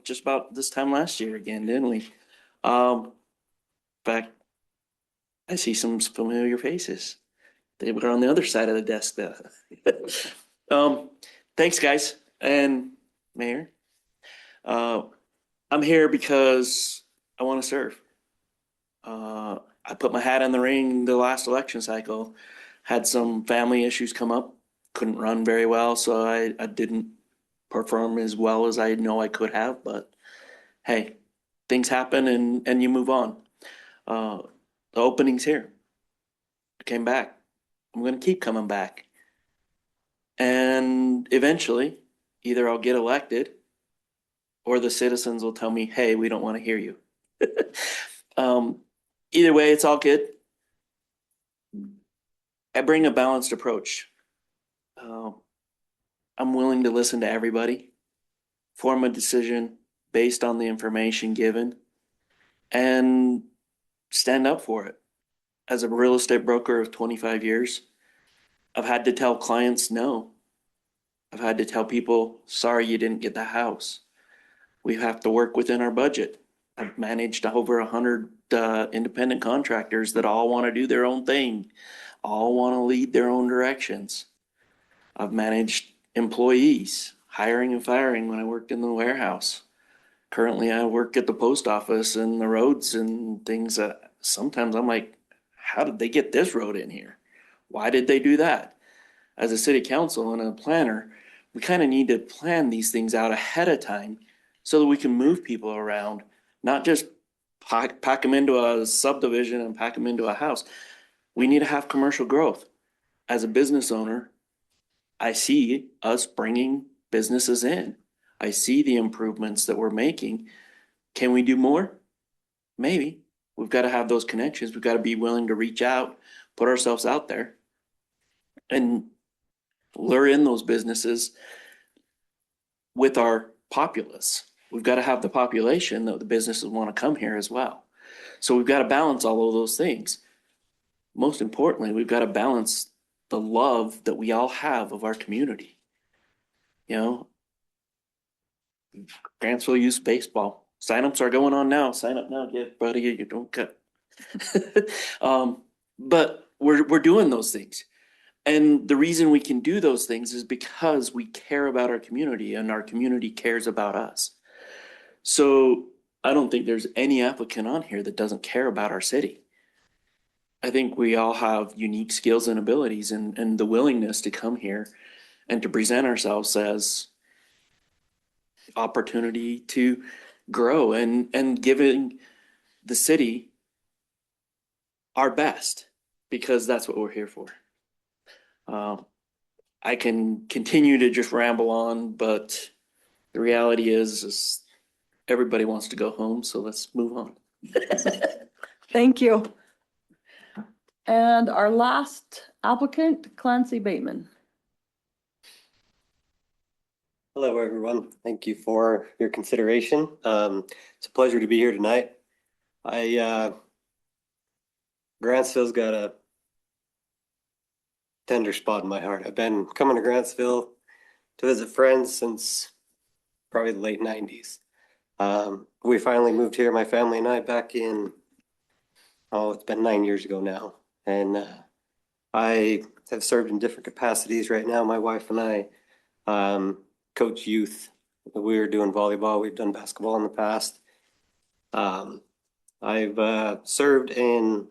just about this time last year again, didn't we? In fact, I see some familiar faces. They were on the other side of the desk though. Thanks, guys, and Mayor. I'm here because I want to serve. I put my hat in the ring the last election cycle. Had some family issues come up, couldn't run very well, so I didn't perform as well as I know I could have, but hey, things happen and you move on. The opening's here. I came back. I'm gonna keep coming back. And eventually, either I'll get elected or the citizens will tell me, hey, we don't want to hear you. Either way, it's all good. I bring a balanced approach. I'm willing to listen to everybody, form a decision based on the information given, and stand up for it. As a real estate broker of 25 years, I've had to tell clients no. I've had to tell people, sorry, you didn't get the house. We have to work within our budget. I've managed over 100 independent contractors that all want to do their own thing, all want to lead their own directions. I've managed employees, hiring and firing when I worked in the warehouse. Currently, I work at the post office and the roads and things that sometimes I'm like, how did they get this road in here? Why did they do that? As a city council and a planner, we kind of need to plan these things out ahead of time so that we can move people around, not just pack them into a subdivision and pack them into a house. We need to have commercial growth. As a business owner, I see us bringing businesses in. I see the improvements that we're making. Can we do more? Maybe. We've got to have those connections. We've got to be willing to reach out, put ourselves out there, and lure in those businesses with our populace. We've got to have the population that the businesses want to come here as well. So we've got to balance all of those things. Most importantly, we've got to balance the love that we all have of our community. You know, Grantsville Youth Baseball. Signups are going on now. Sign up now, get buddy, you don't cut. But we're doing those things. And the reason we can do those things is because we care about our community and our community cares about us. So I don't think there's any applicant on here that doesn't care about our city. I think we all have unique skills and abilities and the willingness to come here and to present ourselves as opportunity to grow and giving the city our best, because that's what we're here for. I can continue to just ramble on, but the reality is everybody wants to go home, so let's move on. Thank you. And our last applicant, Clancy Bateman. Hello, everyone. Thank you for your consideration. It's a pleasure to be here tonight. Grantsville's got a tender spot in my heart. I've been coming to Grantsville to visit friends since probably the late 90s. We finally moved here, my family and I, back in, it's been 9 years ago now. And I have served in different capacities right now. My wife and I coach youth. We were doing volleyball. We've done basketball in the past. I've served in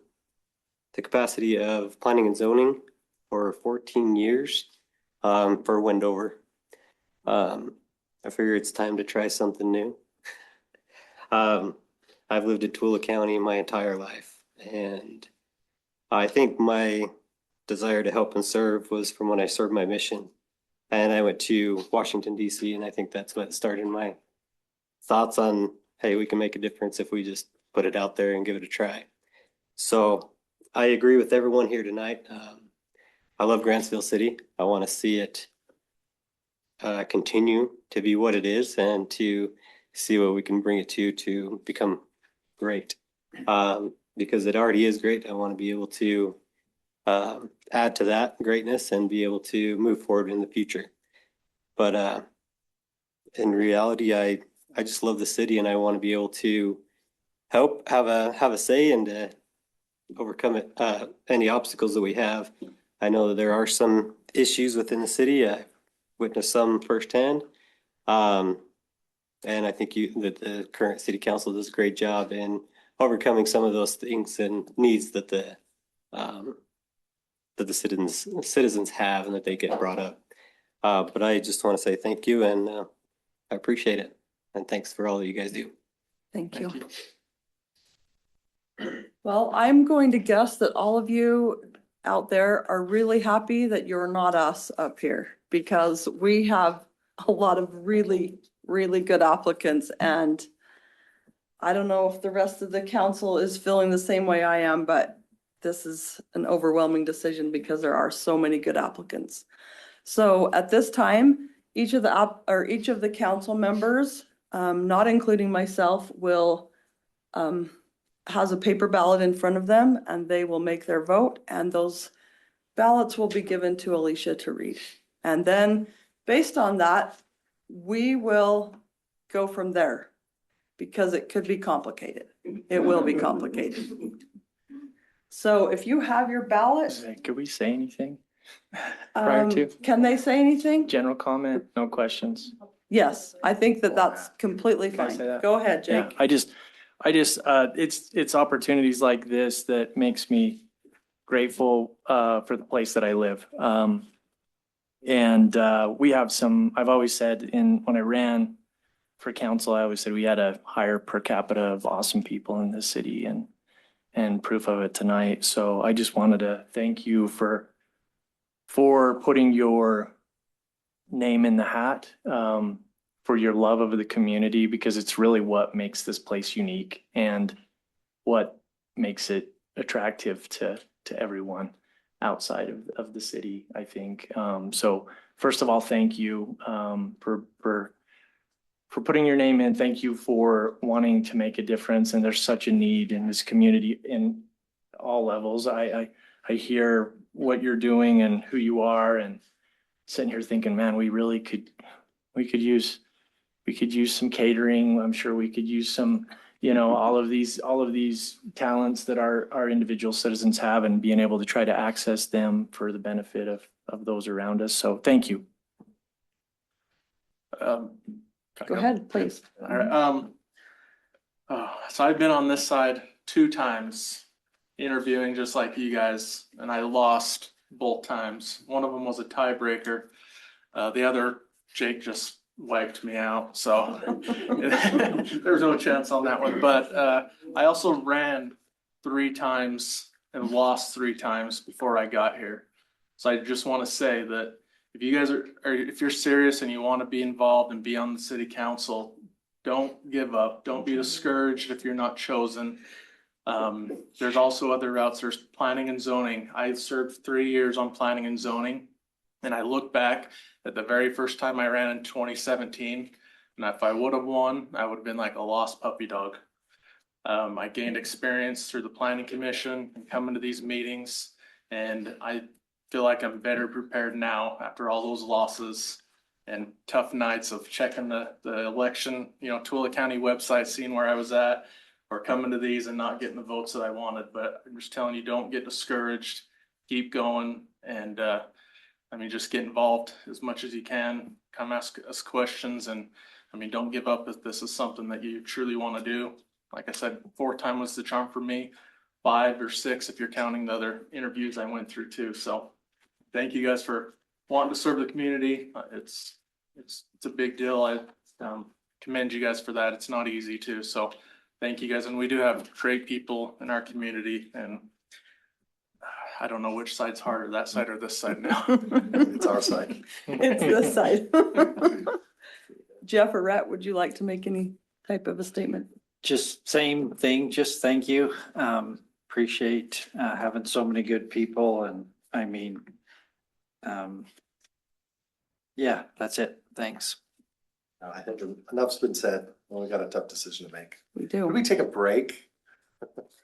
the capacity of planning and zoning for 14 years for Wendover. I figure it's time to try something new. I've lived in Tooele County my entire life, and I think my desire to help and serve was from when I served my mission. And I went to Washington, D.C., and I think that's what started my thoughts on, hey, we can make a difference if we just put it out there and give it a try. So I agree with everyone here tonight. I love Grantsville City. I want to see it continue to be what it is and to see what we can bring it to become great. Because it already is great. I want to be able to add to that greatness and be able to move forward in the future. But in reality, I just love the city, and I want to be able to help have a say and overcome it, any obstacles that we have. I know that there are some issues within the city. I've witnessed some firsthand. And I think that the current city council does a great job in overcoming some of those things and needs that the citizens have and that they get brought up. But I just want to say thank you, and I appreciate it. And thanks for all that you guys do. Thank you. Well, I'm going to guess that all of you out there are really happy that you're not us up here, because we have a lot of really, really good applicants. And I don't know if the rest of the council is feeling the same way I am, but this is an overwhelming decision because there are so many good applicants. So at this time, each of the council members, not including myself, will has a paper ballot in front of them, and they will make their vote, and those ballots will be given to Alicia to read. And then based on that, we will go from there, because it could be complicated. It will be complicated. So if you have your ballot. Could we say anything? Prior to? Can they say anything? General comment, no questions. Yes, I think that that's completely Can I say fine. that? Go ahead, Yeah, Jake. it's opportunities like this that makes me grateful, for the place that I live. We have I've always said when I ran for council, I always said we had a higher per capita of awesome people in this city and proof of it tonight. So I just wanted to thank you for putting your name in the hat, for your love of the community, because it's really what makes this place unique and what makes it attractive to everyone outside of the city, I think. So first of all, thank you, for putting your name in. Thank you for wanting to make a difference. And there's such a need in this community in all levels. I hear what you're doing and who you are, and sitting here thinking, man, we could use some catering. I'm sure we could use some, all of these talents that our individual citizens have, and being able to try to access them for the benefit of those around us. So thank you. Go ahead, please. All right. So I've been on this side 2 times interviewing just like you guys, and I lost both times. One of them was a tiebreaker. The other, Jake just wiped me out. So there's no chance on that one. But I also ran 3 times and lost 3 times before I got here. So I just want to say that if you guys if you're serious and you want to be involved and be on the city council, don't give up. Don't be discouraged if you're not chosen. There's also other routes. There's planning and zoning. I served 3 years on planning and zoning. And I look back at the very first time I ran in 2017. And if I would have won, I would have been like a lost puppy dog. I gained experience through the planning commission and coming to these meetings. And I feel like I'm better prepared now after all those losses and tough nights of checking the election, Tooele County website, seeing where I was at, or coming to these and not getting the votes that I wanted. But I'm just telling you, don't get discouraged. Keep going. And just get involved as much as you can. Come ask us questions, and don't give up if this is something that you truly want to do. Like I said, 4 times was the charm for me, 5 or 6 if you're counting the other interviews I went through too. So thank you guys for wanting to serve the community. It's a big deal. I commend you guys for that. It's not easy too. So thank you guys. And we do have great people in our community, and I don't know which side's harder, that side or this side now. It's our side. It's this side. Jeff or Rhett, would you like to make any type of a statement? Just same thing, just thank you. Appreciate having so many good people, and yeah, that's it. Thanks. I think enough's been said. We got a tough decision to make. We Could do. we take a break?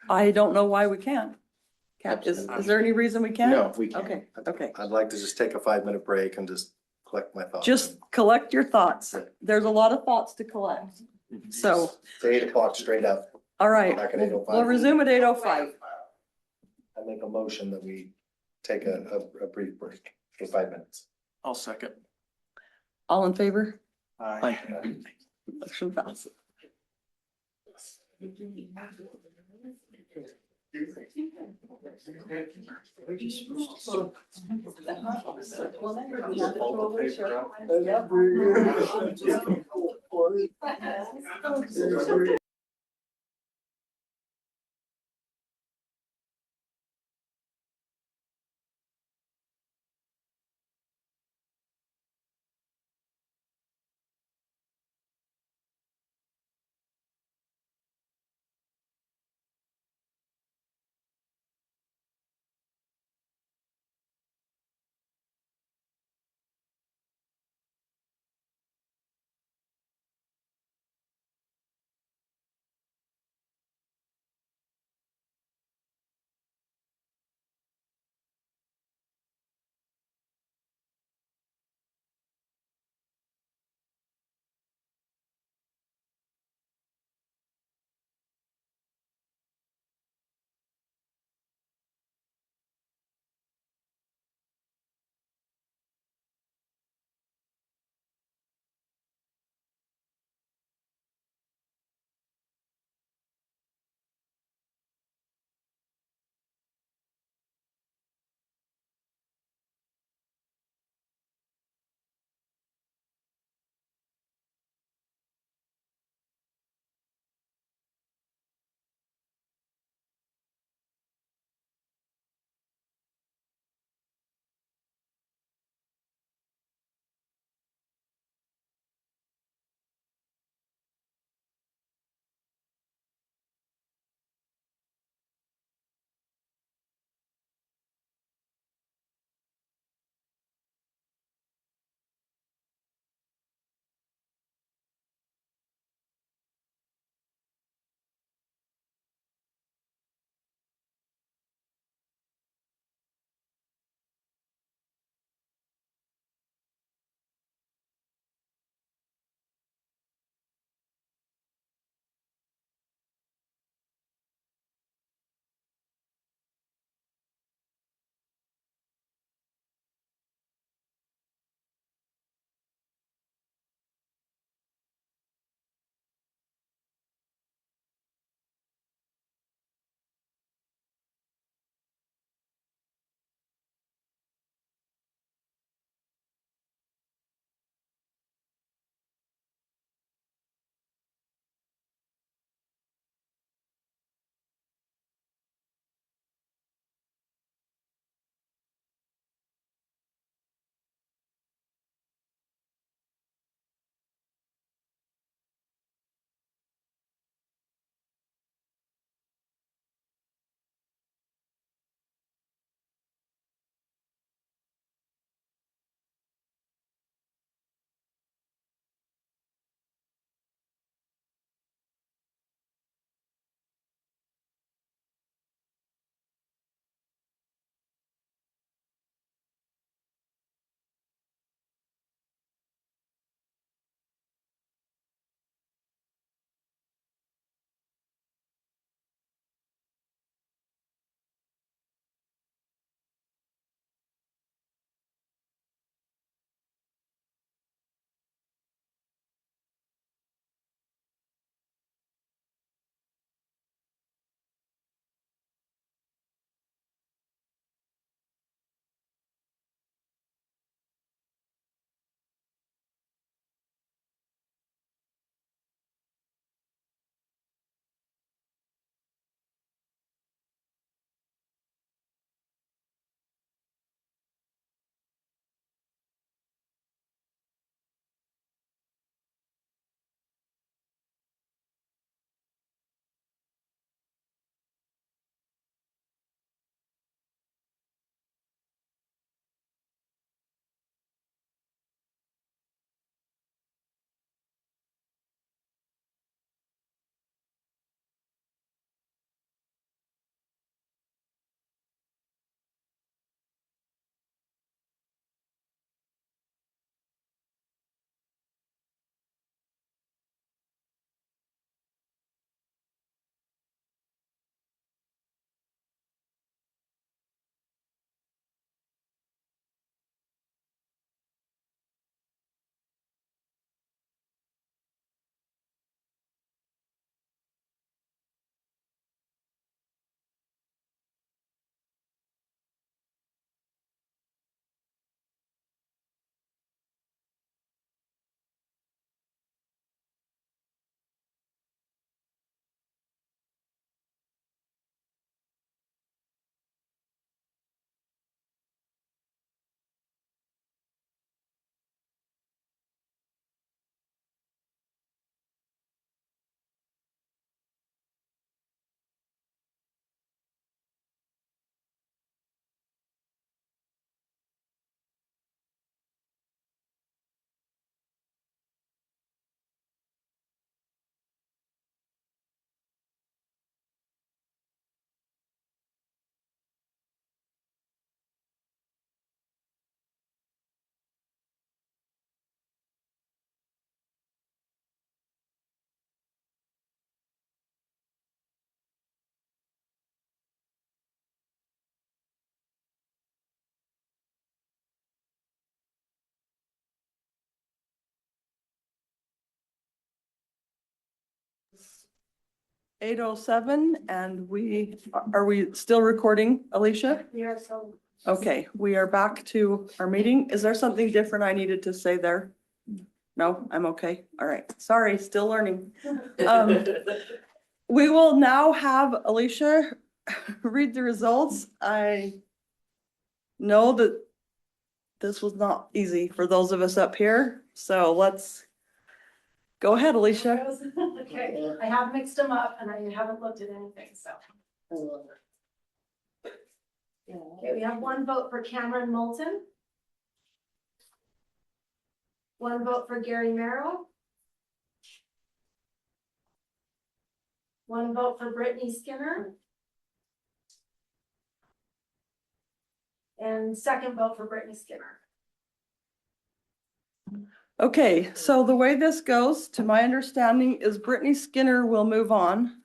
I don't know why we can't. Is there any reason we can't? No, we can't. Okay. I'd like to just take a 5-minute break and just collect my thoughts. Just collect your thoughts. There's a lot of thoughts to collect. So, It's 8 o'clock straight up. all right, Back at 8:05. we'll resume at 8:05. I make a motion that we take a brief break for 5 minutes. I'll second. All in favor? Aye. Motion passes. 8:07 and are we still recording, Alicia? Yeah, so. Okay, we are back to our meeting. Is there something different I needed to say there? No, I'm okay. All right. Sorry, still learning. We will now have Alicia read the results. I know that this was not easy for those of us up here, so let's go ahead, Alicia. Okay, I have mixed them up and I haven't looked at anything, so. Okay, we have one vote for Cameron Moulton. One vote for Gary Merrill. One vote for Brittany Skinner. And second vote for Brittany Skinner. Okay, so the way this goes, to my understanding, is Brittany Skinner will move on.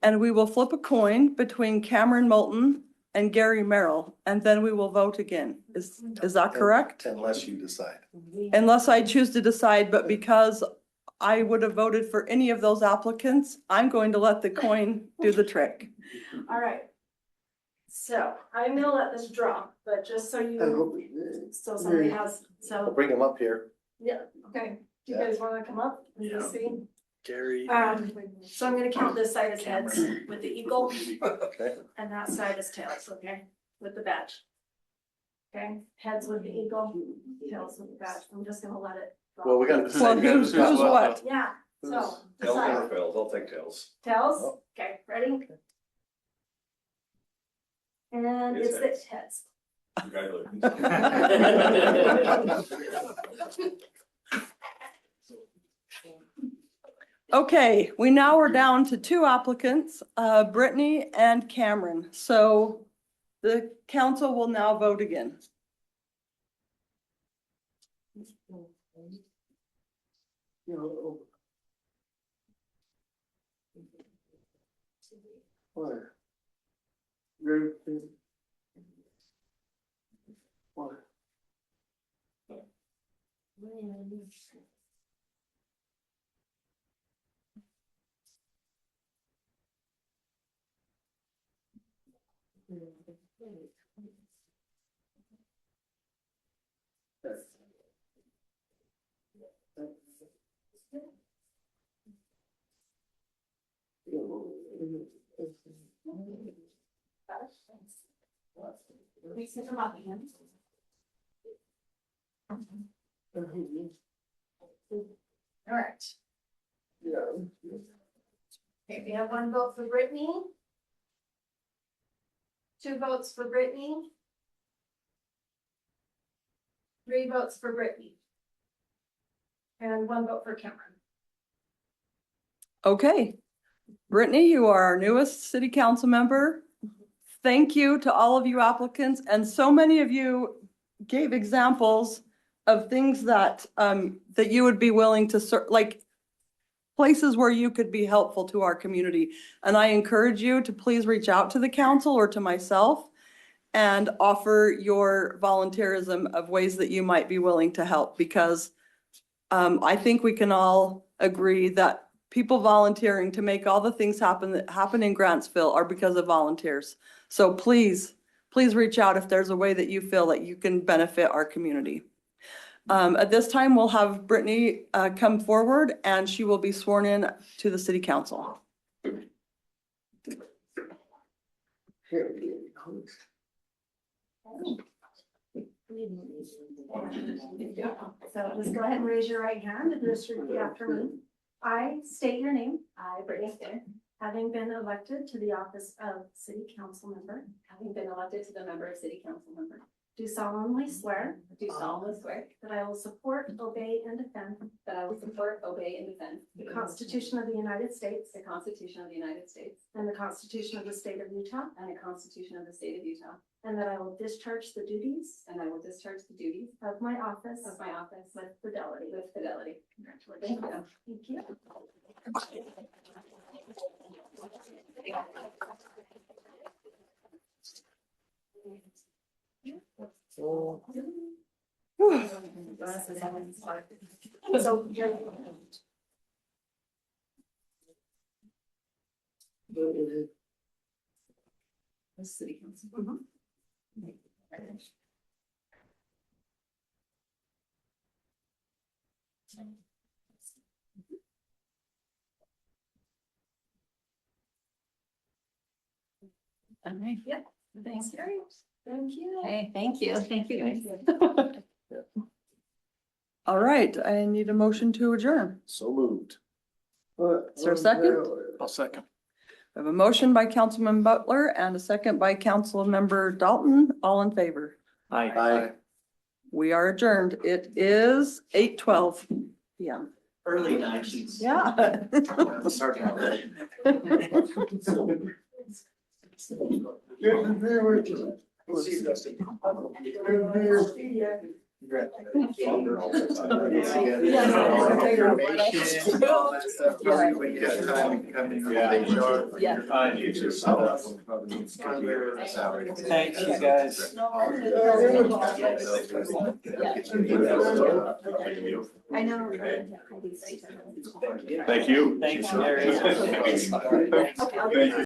And we will flip a coin between Cameron Moulton and Gary Merrill, and then we will vote again. Is that correct? Unless you decide. Unless I choose to decide, but because I would have voted for any of those applicants, I'm going to let the coin do the trick. All right. So I'm gonna let this drop, but just so you, so somebody has, I'll so, bring them up here. yeah, okay. Do you guys wanna come up and just see? Gary. So I'm gonna count this side as heads with the eagle Okay. and that side as tails, okay, with the badge. Okay, heads with the eagle, tails with the badge. I'm just gonna let it drop. Well, we got the Well, same. who's what? Yeah, so. Tails decide. or fails, I'll take tails. Tails, okay, ready? And it's the heads. Congratulations. Okay, we now are down to two applicants, Brittany and Cameron. So the council will now vote again. Mixing them up again. All right. Okay, we have one vote for Brittany. Two votes for Brittany. Three votes for Brittany. And one vote for Cameron. Okay, Brittany, you are our newest city council member. Thank you to all of you applicants, and so many of you gave examples of things that that you would be willing to serve, like places where you could be helpful to our community. And I encourage you to please reach out to the council or to myself and offer your volunteerism of ways that you might be willing to help, because I think we can all agree that people volunteering to make all the things happen that happen in Grantsville are because of volunteers. So please reach out if there's a way that you feel that you can benefit our community. At this time, we'll have Brittany come forward and she will be sworn in to the city council. So just go ahead and raise your right hand and just repeat after me. I state your name. I, Brittany Skinner, Having been elected to the office of city council member, having been elected to the member of city council member, do solemnly swear do solemnly swear that I will support, obey, and defend that I will support, obey, and defend the Constitution of the United States the Constitution of the United States and the Constitution of the state of Utah, and the Constitution of the state of Utah, and that I will discharge the duties and I will discharge the duties of my office of my office with fidelity. with fidelity. Congratulations. Thank you. Thank you. So you're. City council. Okay. Yep. Thanks, Gary. Thank you. Hey, thank you. Thank you guys. All right, I need a motion to adjourn. So moved. Is there a second? I'll second. I have a motion by Councilman Butler and a second by Councilmember Dalton. All in favor? Aye. We are adjourned. It is 8:12 p.m. Early 90s. Yeah. Start now. We'll see you, Dustin. Thank you, guys. I know. Thank you. Thanks, Gary. Thank you.